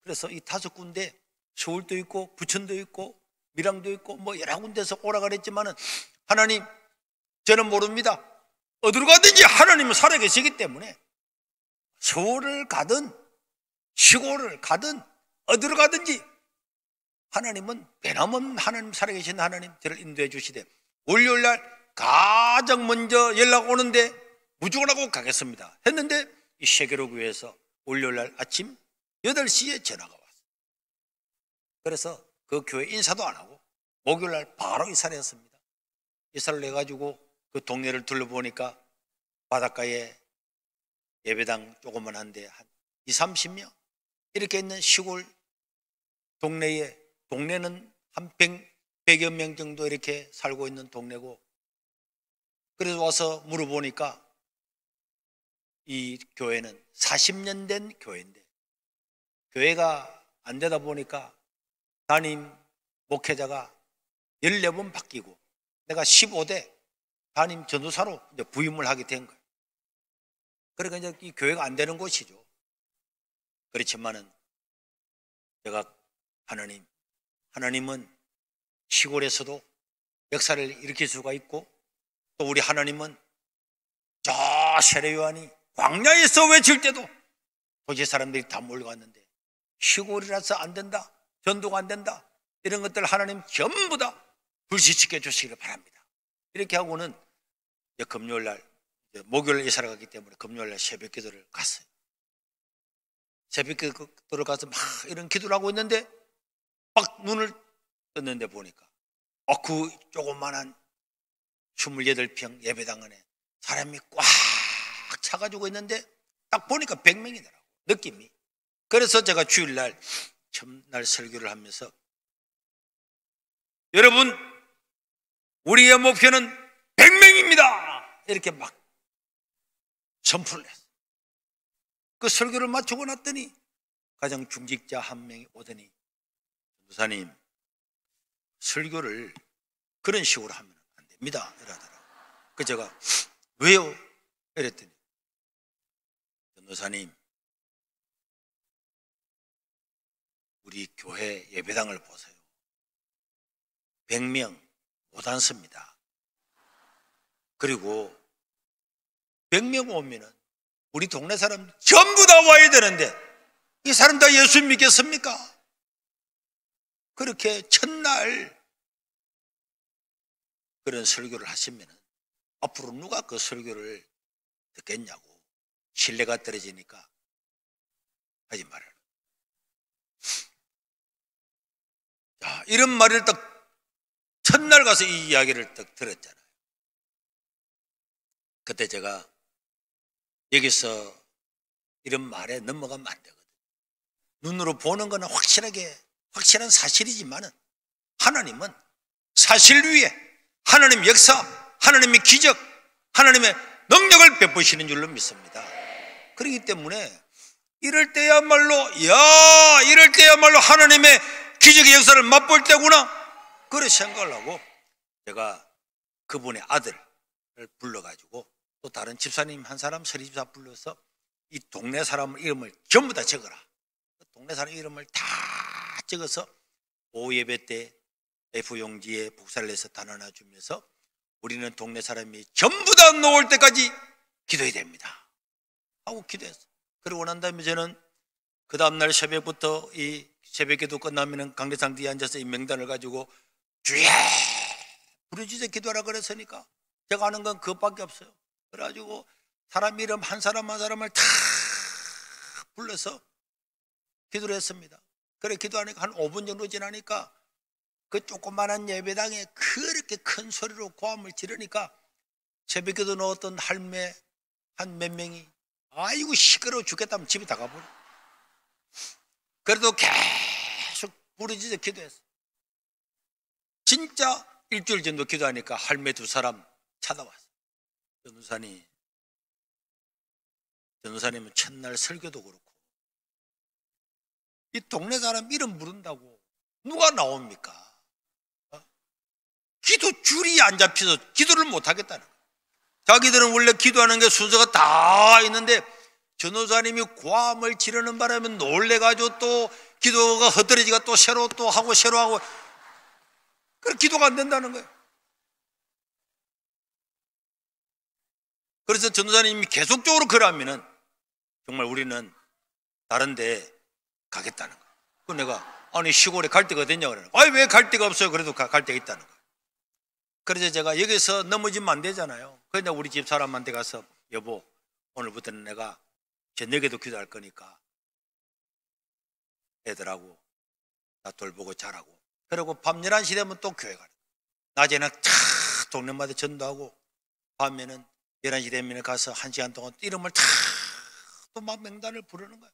그래서 이 5군데, 서울도 있고 부천도 있고 밀양도 있고 뭐 여러 군데서 오라 그랬지만은, 하나님, 저는 모릅니다. 어디로 가든지 하나님은 살아계시기 때문에 서울을 가든 시골을 가든 어디로 가든지 하나님은 변함없는 하나님, 살아계신 하나님, 저를 인도해 주시되, 월요일날 가장 먼저 연락 오는데 무조건 하고 가겠습니다 했는데, 이 세계로 교회에서 월요일날 아침 8시에 전화가 왔어요. 그래서 그 교회 인사도 안 하고 목요일날 바로 이사를 했습니다. 이사를 해가지고 그 동네를 둘러보니까 바닷가에 예배당 조그만한데 한 20-30명 이렇게 있는 시골 동네에, 동네는 한 100여 명 정도 이렇게 살고 있는 동네고, 그래서 와서 물어보니까 이 교회는 40년 된 교회인데 교회가 안 되다 보니까 담임 목회자가 14번 바뀌고 내가 15대 담임 전도사로 이제 부임을 하게 된 거예요. 그러니까 이제 이 교회가 안 되는 곳이죠. 그렇지만은 제가, 하나님은 시골에서도 역사를 일으킬 수가 있고, 또 우리 하나님은 저 세례요한이 광야에서 외칠 때도 도시 사람들이 다 몰려갔는데 시골이라서 안 된다, 전도가 안 된다, 이런 것들 하나님 전부 다 불시시켜 주시기를 바랍니다. 이렇게 하고는 이제 금요일날, 목요일 이사를 가기 때문에 금요일날 새벽 기도를 갔어요. 새벽 기도를 가서 막 이런 기도를 하고 있는데 막 눈을 떴는데 보니까 그 조그만한 28평 예배당 안에 사람이 꽉 차가지고 있는데 딱 보니까 100명이더라고, 느낌이. 그래서 제가 주일날 첫날 설교를 하면서, 여러분, 우리의 목표는 100명입니다 이렇게 막 선포를 했어요. 그 설교를 마치고 났더니 가장 중직자 한 명이 오더니, 전도사님, 설교를 그런 식으로 하면 안 됩니다 이러더라고요. 그래서 제가, 왜요? 이랬더니, 전도사님, 우리 교회 예배당을 보세요. 100명 못 앉습니다. 그리고 100명 오면은 우리 동네 사람 전부 다 와야 되는데 이 사람 다 예수 믿겠습니까? 그렇게 첫날 그런 설교를 하시면은 앞으로 누가 그 설교를 듣겠냐고, 신뢰가 떨어지니까 하지 말아라. 자, 이런 말을 딱 첫날 가서 이 이야기를 딱 들었잖아요. 그때 제가 여기서 이런 말에 넘어가면 안 되거든. 눈으로 보는 거는 확실한 사실이지만은 하나님은 사실 위에 하나님의 역사, 하나님의 기적, 하나님의 능력을 베푸시는 줄로 믿습니다. 그렇기 때문에 이럴 때야말로 하나님의 기적의 역사를 맛볼 때구나, 그렇게 생각을 하고 제가 그분의 아들을 불러가지고 또 다른 집사님 한 사람 서리집사 불러서 이 동네 사람 이름을 전부 다 적어라. 동네 사람 이름을 다 적어서 오후 예배 때 F용지에 복사를 해서 단어나 주면서 우리는 동네 사람이 전부 다 놓을 때까지 기도해야 됩니다 하고 기도했어요. 그러고 난 다음에 저는 그 다음날 새벽부터 이 새벽기도 끝나면 강대상 뒤에 앉아서 이 명단을 가지고 주여 부르짖어 기도하라 그랬으니까 제가 아는 건 그것밖에 없어요. 그래가지고 사람 이름 한 사람 한 사람을 다 불러서 기도를 했습니다. 그래 기도하니까 한 5분 정도 지나니까 그 조그만한 예배당에 그렇게 큰 소리로 고함을 지르니까 새벽기도 넣었던 할매 한 몇 명이 아이고 시끄러워 죽겠다면 집에 다 가버려. 그래도 계속 부르짖어 기도했어. 진짜 일주일 정도 기도하니까 할매 2사람 찾아왔어. 전도사님은 첫날 설교도 그렇고 이 동네 사람 이름 부른다고 누가 나옵니까? 기도 줄이 안 잡혀서 기도를 못 하겠다는 거예요. 자기들은 원래 기도하는 게 순서가 다 있는데 전도사님이 고함을 지르는 바람에 놀래가지고 또 기도가 헛들어지가 또 새로 또 하고 새로 하고 그래 기도가 안 된다는 거예요. 그래서 전도사님이 계속적으로 그러면은 정말 우리는 다른 데 가겠다는 거예요. 그 내가 아니 시골에 갈 데가 어딨냐 그러는 거예요. 아니 왜 갈 데가 없어요. 그래도 갈 데가 있다는 거예요. 그래서 제가 여기서 넘어지면 안 되잖아요. 그래서 우리 집 사람한테 가서 여보 오늘부터는 내가 저녁에도 기도할 거니까 애들하고 나 돌보고 자라고. 그리고 밤 11시 되면 또 교회 가라. 낮에는 탁 동네마다 전도하고 밤에는 11시 되면 가서 1시간 동안 이름을 탁 또 막 명단을 부르는 거예요.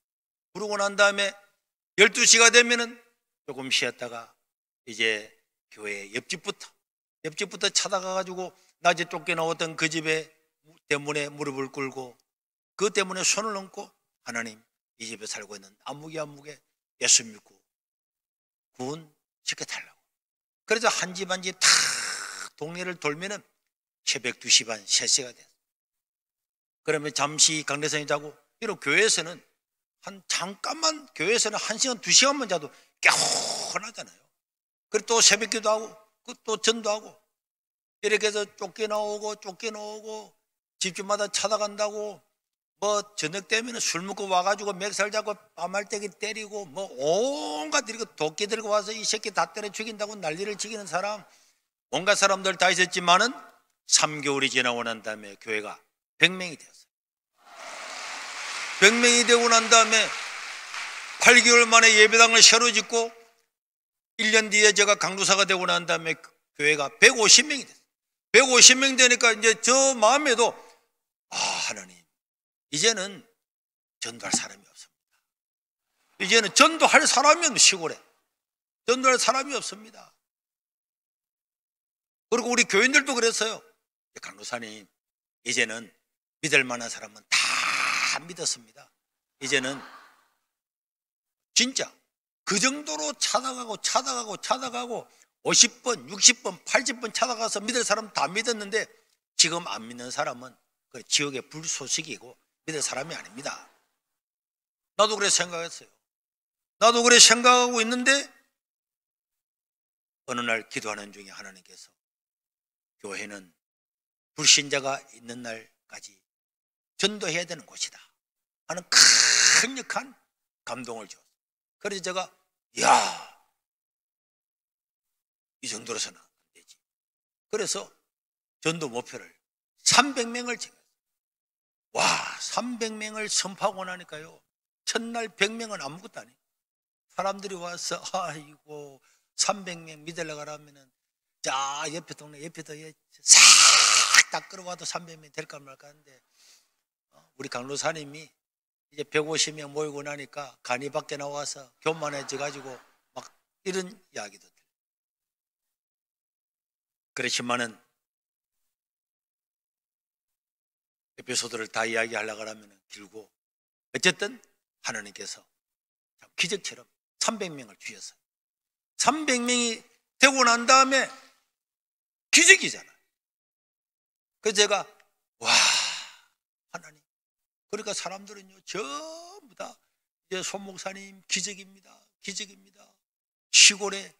부르고 난 다음에 12시가 되면은 조금 쉬었다가 이제 교회 옆집부터 찾아가가지고 낮에 쫓겨나왔던 그 집에 때문에 무릎을 꿇고 그 때문에 손을 얹고 하나님 이 집에 살고 있는 아무개 예수 믿고 구원 시켜달라고. 그래서 한 집 한 집 다 동네를 돌면은 새벽 2시 반 3시가 됐어요. 그러면 잠시 강대상에 자고 이런 교회에서는 잠깐만 교회에서는 1시간 2시간만 자도 깨어나잖아요. 그리고 또 새벽기도 하고 또 전도하고 이렇게 해서 쫓겨나오고 집집마다 찾아간다고 뭐 저녁 되면 술 먹고 와가지고 맥살 잡고 빠말때기 때리고 뭐 온갖 이렇게 도끼 들고 와서 이 새끼 다 때려 죽인다고 난리를 치기는 사람 온갖 사람들 다 있었지만은 3개월이 지나고 난 다음에 교회가 100명이 되었어요. 100명이 되고 난 다음에 8개월 만에 예배당을 새로 짓고 1년 뒤에 제가 강도사가 되고 난 다음에 교회가 150명이 됐어요. 150명 되니까 이제 저 마음에도 하나님 이제는 전도할 사람이 없습니다. 이제는 전도할 사람이 없는 시골에 전도할 사람이 없습니다. 그리고 우리 교인들도 그랬어요. 강도사님 이제는 믿을 만한 사람은 다 믿었습니다. 이제는 진짜 그 정도로 찾아가고 50번, 60번, 80번 찾아가서 믿을 사람 다 믿었는데 지금 안 믿는 사람은 그 지옥의 불소식이고 믿을 사람이 아닙니다. 나도 그래 생각했어요. 나도 그래 생각하고 있는데 어느 날 기도하는 중에 하나님께서 교회는 불신자가 있는 날까지 전도해야 되는 곳이다 하는 강력한 감동을 줬어요. 그래서 제가 이 정도로서는 안 되지. 그래서 전도 목표를 300명을 정했어요. 300명을 선포하고 나니까요 첫날 100명은 아무것도 아니에요. 사람들이 와서 아이고 300명 믿으려고 하면은 자 옆에 동네 싹 다 끌어와도 300명 될까 말까 하는데 우리 강로사님이 이제 150명 모이고 나니까 간이 밖에 나와서 교만해져 가지고 막 이런 이야기도 들어요. 그렇지만은 에피소드를 다 이야기하려고 하면 길고 어쨌든 하나님께서 기적처럼 300명을 주셨어요. 300명이 되고 난 다음에 기적이잖아요. 그래서 제가 와, 하나님. 그러니까 사람들은요 전부 다 이제 손 목사님 기적입니다, 기적입니다. 시골에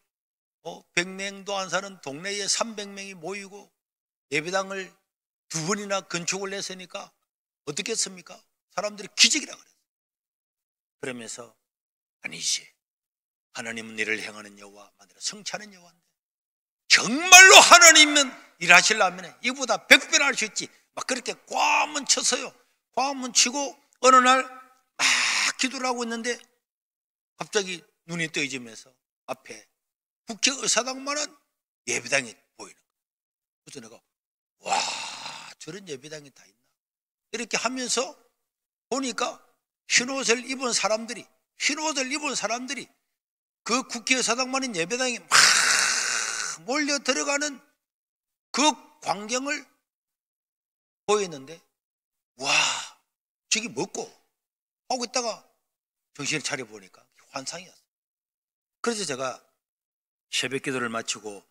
100명도 안 사는 동네에 300명이 모이고 예배당을 2번이나 건축을 했으니까 어떻겠습니까? 사람들이 기적이라 그래요. 그러면서 아니지, 하나님은 일을 행하는 여호와, 만들어 성취하는 여호와인데 정말로 하나님은 일하시려면 이보다 100배나 할 수 있지. 막 그렇게 꽝문 쳤어요. 꽝문 치고 어느 날 막 기도를 하고 있는데 갑자기 눈이 떠지면서 앞에 국회 의사당만한 예배당이 보이는 거예요. 그래서 내가 와, 저런 예배당이 다 있나 이렇게 하면서 보니까 흰옷을 입은 사람들이 그 국회 의사당만한 예배당에 막 몰려 들어가는 그 광경을 보였는데 와, 저기 뭐고 하고 있다가 정신을 차려보니까 환상이었어요. 그래서 제가 새벽 기도를 마치고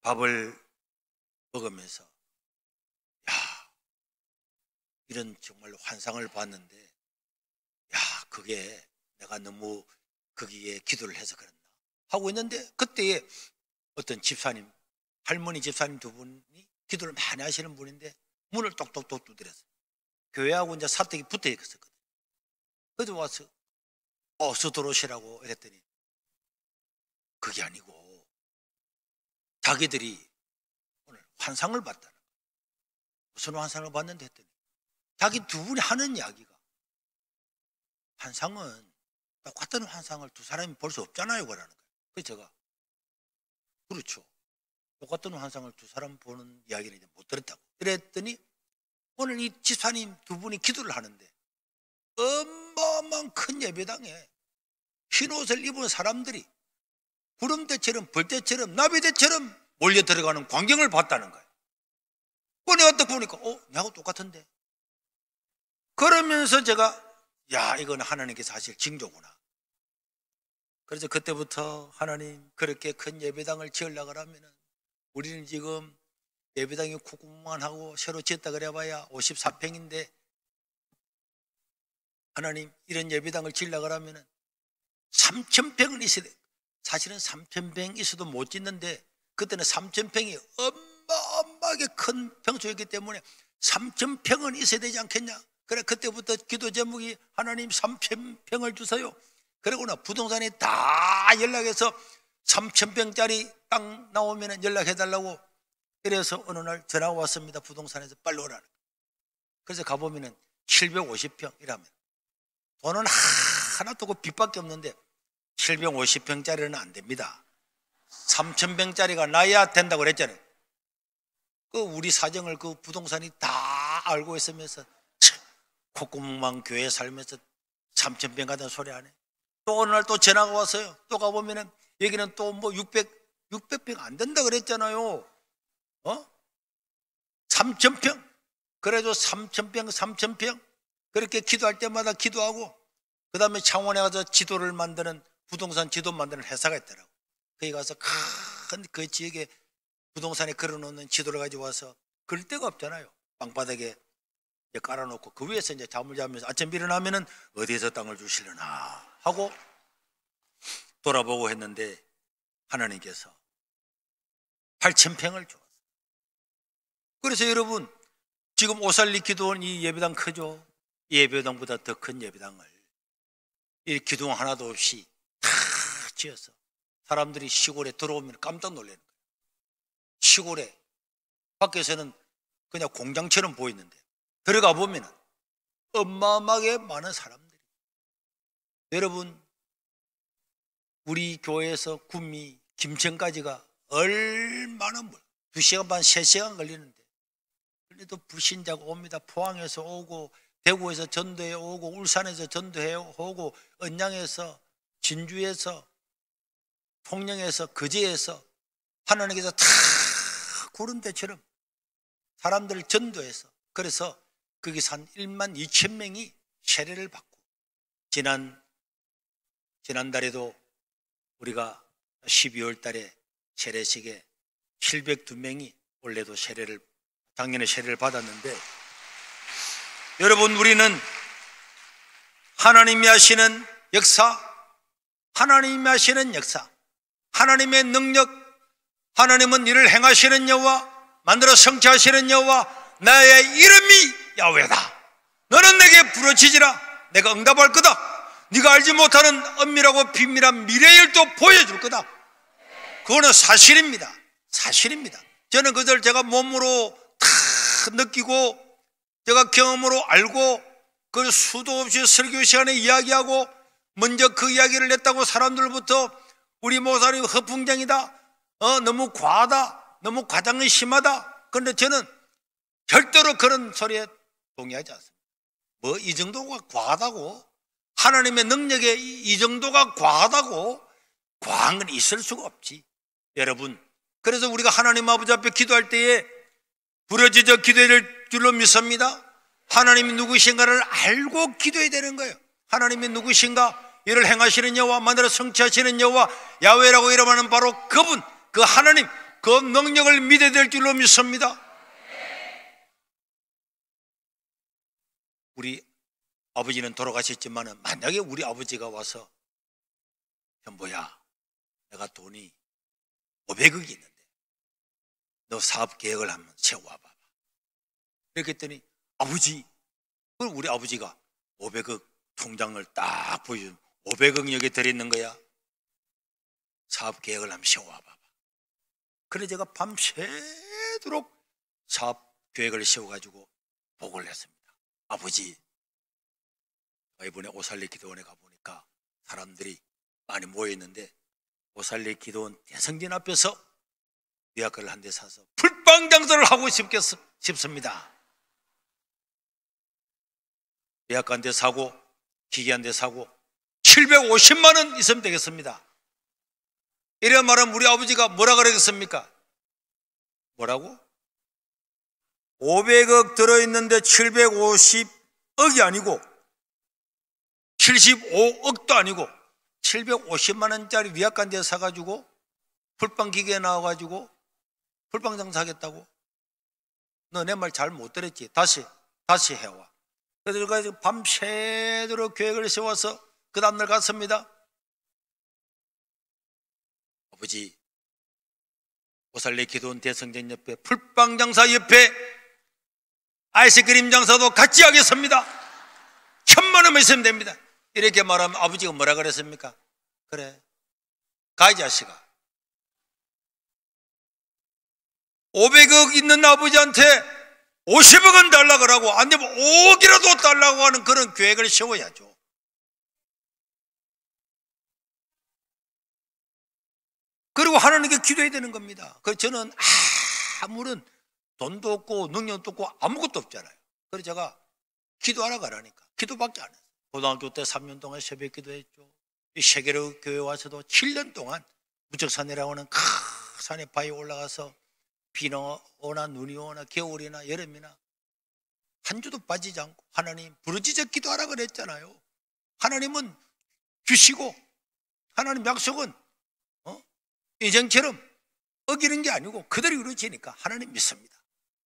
밥을 먹으면서 야, 이런 정말로 환상을 봤는데 야, 그게 내가 너무 거기에 기도를 해서 그랬나 하고 있는데 그때에 어떤 집사님, 할머니 집사님 2분이 기도를 많이 하시는 분인데 문을 똑똑똑 두드렸어요. 교회하고 이제 사택이 붙어 있었거든요. 그래서 와서 어서 들어오시라고 했더니 그게 아니고 자기들이 오늘 환상을 봤다는 거예요. 무슨 환상을 봤는데 했더니 자기 2분이 하는 이야기가 환상은 똑같은 환상을 2사람이 볼 수 없잖아요 그러는 거예요. 그래서 제가 그렇죠, 똑같은 환상을 2사람 보는 이야기는 이제 못 들었다고 그랬더니 오늘 이 집사님 2분이 기도를 하는데 어마어마한 큰 예배당에 흰옷을 입은 사람들이 구름대처럼 벌떼처럼 나비대처럼 몰려 들어가는 광경을 봤다는 거예요. 내가 딱 보니까 나하고 똑같은데. 그러면서 제가 야, 이건 하나님께서 하실 징조구나. 그래서 그때부터 하나님 그렇게 큰 예배당을 지으려고 하면 우리는 지금 예배당이 콧구멍만 하고 새로 지었다 그래봐야 54평인데 하나님 이런 예배당을 지으려고 하면 3,000평은 있어야 돼. 사실은 3,000평 있어도 못 짓는데 그때는 3,000평이 어마어마하게 큰 평수였기 때문에 3,000평은 있어야 되지 않겠냐. 그래 그때부터 기도 제목이 하나님 3,000평을 주세요. 그러고 나 부동산이 다 연락해서 3,000평짜리 땅 나오면 연락해달라고. 그래서 어느 날 전화가 왔습니다. 부동산에서 빨리 오라는. 그래서 가보면 750평이라면 돈은 하나도 그 빚밖에 없는데 750평짜리는 안 됩니다. 3,000평짜리가 나야 된다고 그랬잖아요. 그 우리 사정을 그 부동산이 다 알고 있으면서 콧구멍만 교회 살면서 3,000평 가던 소리 안 해. 또 어느 날 또 전화가 왔어요. 또 가보면은 여기는 또 뭐 600평 안 된다 그랬잖아요. 3,000평. 그래도 3,000평 그렇게 기도할 때마다 기도하고 그 다음에 창원에 가서 지도를 만드는 부동산 지도 만드는 회사가 있더라고. 거기 가서 큰 그 지역에 부동산에 걸어놓는 지도를 가지고 와서 그럴 데가 없잖아요. 땅바닥에 깔아놓고 그 위에서 이제 잠을 자면서 아침 일어나면은 어디에서 땅을 주시려나 하고 돌아보고 했는데 하나님께서 8,000평을 주었어요. 그래서 여러분 지금 오살리 기도원 이 예배당 크죠? 이 예배당보다 더 큰 예배당을 이 기둥 하나도 없이 다 지어서 사람들이 시골에 들어오면 깜짝 놀라는 거예요. 시골에 밖에서는 그냥 공장처럼 보이는데 들어가 보면 어마어마하게 많은 사람들이. 여러분 우리 교회에서 구미 김천까지가 얼마나 2시간 반 3시간 걸리는데 그래도 불신자가 옵니다. 포항에서 오고 대구에서 전도해 오고 울산에서 전도해 오고 언양에서 진주에서 통영에서 거제에서 하나님께서 다 구름대처럼 사람들을 전도해서 그래서 거기서 한 12,000명이 세례를 받고 지난달에도 우리가 12월 달에 세례식에 702명이 원래도 세례를 작년에 세례를 받았는데, 여러분, 우리는 하나님이 하시는 역사, 하나님이 하시는 역사, 하나님의 능력, 하나님은 이를 행하시는 여호와, 만들어 성취하시는 여호와, 나의 이름이 야훼다. 너는 내게 부르짖으라. 내가 응답할 거다. 네가 알지 못하는 은밀하고 비밀한 미래의 일도 보여줄 거다. 그거는 사실입니다. 사실입니다. 저는 그것을 제가 몸으로 다 느끼고, 제가 경험으로 알고, 그 수도 없이 설교 시간에 이야기하고, 먼저 그 이야기를 냈다고 사람들부터 우리 목사님 허풍쟁이다, 너무 과하다, 너무 과장이 심하다. 그런데 저는 절대로 그런 소리에 동의하지 않습니다. 뭐 이 정도가 과하다고, 하나님의 능력에 이 정도가 과하다고, 과한 건 있을 수가 없지. 여러분, 그래서 우리가 하나님 아버지 앞에 기도할 때에 부르짖어 기도해야 될 줄로 믿습니다. 하나님이 누구신가를 알고 기도해야 되는 거예요. 하나님이 누구신가? 이를 행하시는 여호와, 만들어 성취하시는 여호와, 야훼라고 이름하는 바로 그분, 그 하나님, 그 능력을 믿어야 될 줄로 믿습니다. 우리 아버지는 돌아가셨지만 만약에 우리 아버지가 와서, 현보야, 내가 돈이 500억이 있는데 너 사업 계획을 한번 세워와봐. 이렇게 했더니, 아버지, 그럼 우리 아버지가 500억 통장을 딱 보여주면 500억 여기 들어있는 거야. 사업 계획을 한번 세워와봐. 그래 제가 밤새도록 사업 계획을 세워가지고 보고를 했습니다. 아버지, 이번에 오살리 기도원에 가보니까 사람들이 많이 모여있는데, 오살리 기도원 대성전 앞에서 예약을 한 대 사서 풀빵장사를 하고 싶습니다. 예약 한 대 사고, 기계 한 대 사고 750만 원 있으면 되겠습니다. 이래 말하면 우리 아버지가 뭐라 그러겠습니까? 뭐라고? 500억 들어있는데 750억이 아니고 75억도 아니고 750만 원짜리 리아카 한 대 사가지고 풀빵 기계에 나와가지고 풀빵 장사하겠다고? 너 내 말 잘 못 들었지? 다시 해와. 그래서 밤새도록 계획을 세워서 그 다음날 갔습니다. 아버지, 오살리 기도원 대성전 옆에 풀빵 장사 옆에 아이스크림 장사도 같이 하겠습니다. 1000만 원만 있으면 됩니다. 이렇게 말하면 아버지가 뭐라 그랬습니까? 그래, 가 이 자식아. 500억 있는 아버지한테 50억은 달라고 그러고, 안 되면 5억이라도 달라고 하는 그런 계획을 세워야죠. 그리고 하나님께 기도해야 되는 겁니다. 그래서 저는 아무런 돈도 없고 능력도 없고 아무것도 없잖아요. 그래서 제가 기도하라 가라니까 기도밖에 안 했어요. 고등학교 때 3년 동안 새벽 기도했죠. 세계로 교회 와서도 7년 동안 무적산이라고 하는 큰 산에 바위에 올라가서 비나 오나 눈이 오나 겨울이나 여름이나 한 주도 빠지지 않고 하나님 부르짖어 기도하라 그랬잖아요. 하나님은 주시고, 하나님 약속은 인생처럼 어기는 게 아니고 그대로 이루어지니까 하나님 믿습니다.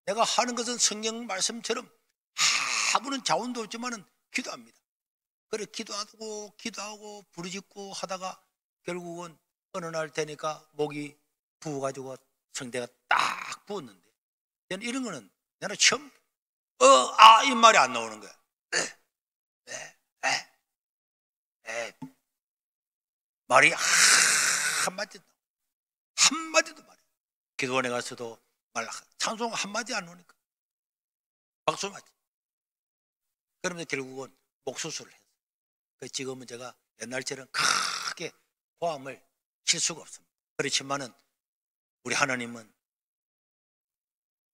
내가 하는 것은 성경 말씀처럼 아무런 자원도 없지만은 기도합니다. 그래 기도하고 부르짖고 하다가 결국은 어느 날 되니까 목이 부어가지고 성대가 딱 부었는데, 저는 이런 거는 내가 처음 이 말이 안 나오는 거야. 말이 한마디도 말이야. 기도원에 가서도 찬송 한마디 안 오니까 박수 맞지. 그러면 결국은 목 수술을 했어요. 지금은 제가 옛날처럼 크게 고함을 칠 수가 없습니다. 그렇지만은 우리 하나님은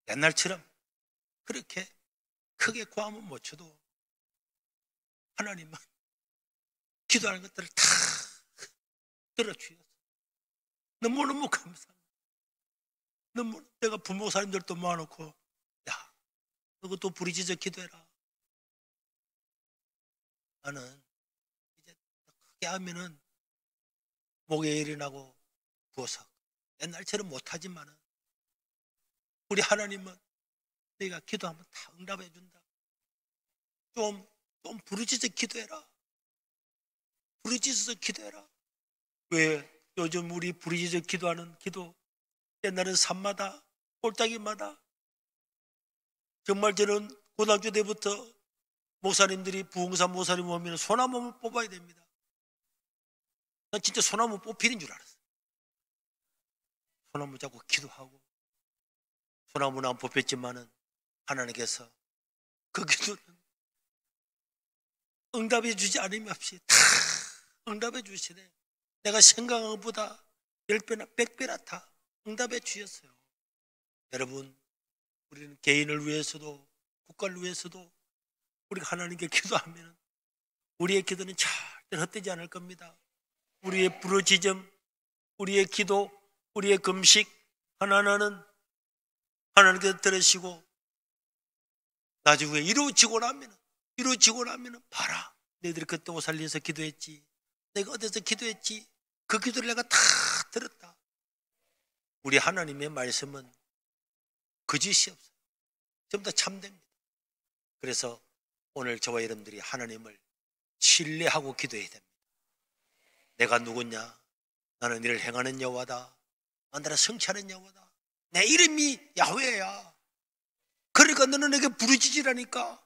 옛날처럼 그렇게 크게 고함을 못 쳐도 하나님은 기도하는 것들을 다 들어주셨어요. 너무너무 감사합니다. 내가 부모 사람들도 모아놓고, 야, 너도 부르짖어 기도해라. 나는 이제 크게 하면은 목에 열이 나고 부어서 옛날처럼 못하지만은 우리 하나님은 너희가 기도하면 다 응답해 준다. 좀 부르짖어 기도해라. 부르짖어서 기도해라. 왜 요즘 우리 부르짖어 기도하는 기도, 옛날엔 산마다 골짜기마다, 정말 저는 고등학교 때부터 목사님들이 부흥사 목사님 오면 소나무 뽑아야 됩니다. 난 진짜 소나무 뽑히는 줄 알았어요. 소나무 잡고 기도하고, 소나무는 안 뽑혔지만은 하나님께서 그 기도는 응답해 주지 않으면 없이 다 응답해 주시네. 내가 생각한 것보다 10배나 100배나 다 응답해 주셨어요. 여러분, 우리는 개인을 위해서도 국가를 위해서도 우리가 하나님께 기도하면 우리의 기도는 절대 헛되지 않을 겁니다. 우리의 부르짖음, 우리의 기도, 우리의 금식 하나하나는 하나님께서 들으시고 나중에 이루어지고 나면 봐라, 너희들이 그때 오살리에서 기도했지, 내가 어디서 기도했지, 그 기도를 내가 다 들었다. 우리 하나님의 말씀은 거짓이 없어요. 전부 다 참됩니다. 그래서 오늘 저와 여러분들이 하나님을 신뢰하고 기도해야 됩니다. 내가 누구냐? 나는 이를 행하는 여호와다. 나는 성취하는 여호와다. 내 이름이 야훼야. 그러니까 너는 내게 부르짖으라니까.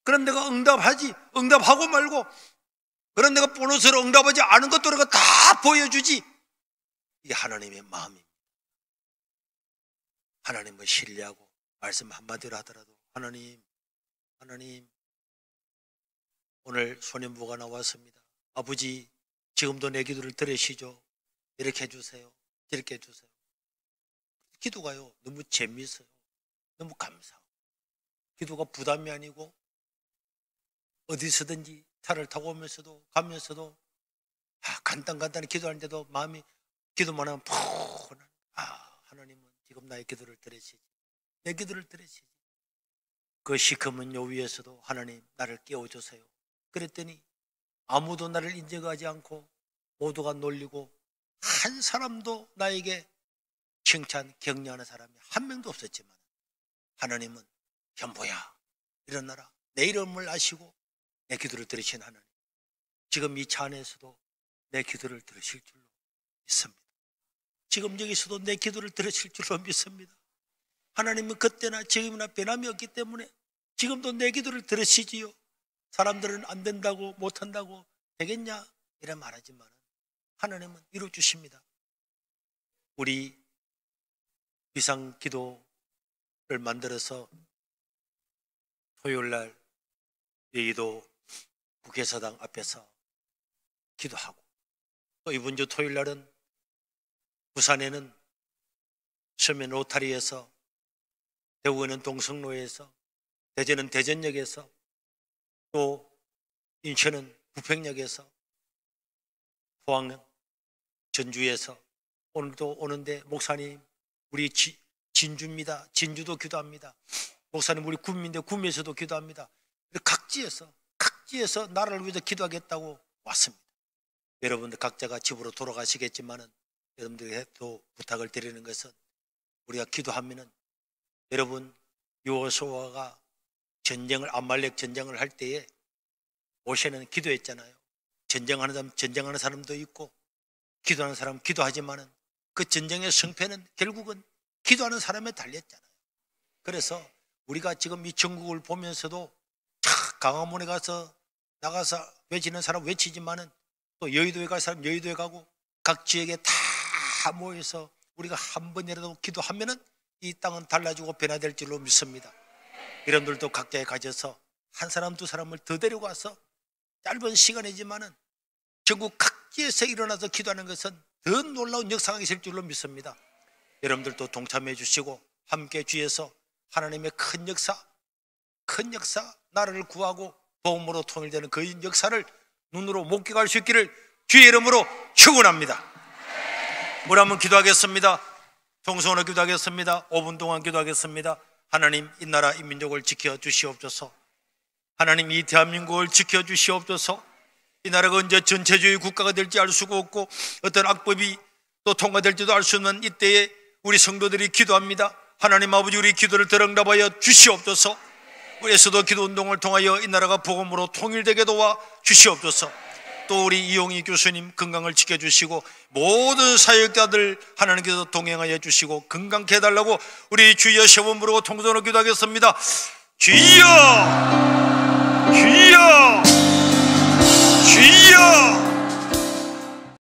그럼 내가 응답하고 말고, 그럼 내가 보너스로 응답하지 않은 것도 내가 다 보여주지. 이게 하나님의 마음입니다. 하나님을 신뢰하고 말씀 한마디로 하더라도 하나님 오늘 소년부가 나왔습니다. 아버지, 지금도 내 기도를 들으시죠? 이렇게 해주세요. 이렇게 해주세요. 기도가요, 너무 재미있어요. 너무 감사하고. 기도가 부담이 아니고 어디서든지 차를 타고 오면서도 가면서도 간단히 기도하는데도 마음이, 기도만 하면 푸근한, 하나님은 지금 나의 기도를 들으시지, 내 기도를 들으시지. 그 시커먼 요 위에서도 하나님 나를 깨워주세요. 그랬더니 아무도 나를 인정하지 않고 모두가 놀리고 한 사람도 나에게 칭찬, 격려하는 사람이 한 명도 없었지만 하나님은 현보야 일어나라, 내 이름을 아시고 내 기도를 들으신 하나님, 지금 이 차 안에서도 내 기도를 들으실 줄로 믿습니다. 지금 여기서도 내 기도를 들으실 줄로 믿습니다. 하나님은 그때나 지금이나 변함이 없기 때문에 지금도 내 기도를 들으시지요. 사람들은 안 된다고, 못한다고, 되겠냐 이래 말하지만 하나님은 이루어주십니다. 우리 비상기도를 만들어서 토요일날 여의도 국회의사당 앞에서 기도하고, 또 이번 주 토요일날은 부산에는 서면 로타리에서, 대구에는 동성로에서, 대전은 대전역에서, 또 인천은 부평역에서, 포항, 전주에서, 오늘도 오는데 목사님 우리 진주입니다. 진주도 기도합니다. 목사님 우리 구미인데 구미에서도 기도합니다. 각지에서 나라를 위해서 기도하겠다고 왔습니다. 여러분들 각자가 집으로 돌아가시겠지만은 여러분들에게 또 부탁을 드리는 것은, 우리가 기도하면은, 여러분 여호수아가 아말렉 전쟁을 할 때에 모세는 기도했잖아요. 전쟁하는 사람도 있고 기도하는 사람 기도하지만은 그 전쟁의 승패는 결국은 기도하는 사람에 달렸잖아요. 그래서 우리가 지금 이 전국을 보면서도 강화문에 나가서 외치는 사람 외치지만은 또 여의도에 갈 사람 여의도에 가고 각 지역에 다 모여서 우리가 한 번이라도 기도하면은 이 땅은 달라지고 변화될 줄로 믿습니다. 여러분들도 각자에 가져서 한 사람 두 사람을 더 데려가서 짧은 시간이지만은 전국 각지에서 일어나서 기도하는 것은 더 놀라운 역사가 있을 줄로 믿습니다. 여러분들도 동참해 주시고 함께 주에서 하나님의 큰 역사, 나라를 구하고 복음으로 통일되는 그 역사를 눈으로 목격할 수 있기를 주의 이름으로 축원합니다. 우리 한번 기도하겠습니다. 통성으로 기도하겠습니다. 5분 동안 기도하겠습니다. 하나님, 이 나라 이 민족을 지켜주시옵소서. 하나님, 이 대한민국을 지켜주시옵소서. 이 나라가 언제 전체주의 국가가 될지 알 수가 없고 어떤 악법이 또 통과될지도 알 수 없는 이때에 우리 성도들이 기도합니다. 하나님 아버지 우리 기도를 들응답하여 주시옵소서. 우리 에스더 기도운동을 통하여 이 나라가 복음으로 통일되게 도와 주시옵소서. 또 우리 이용희 교수님 건강을 지켜주시고 모든 사역자들 하나님께서 동행하여 주시고 건강케 해달라고 우리 주 여시여 부르고 통성으로 기도하겠습니다. 주여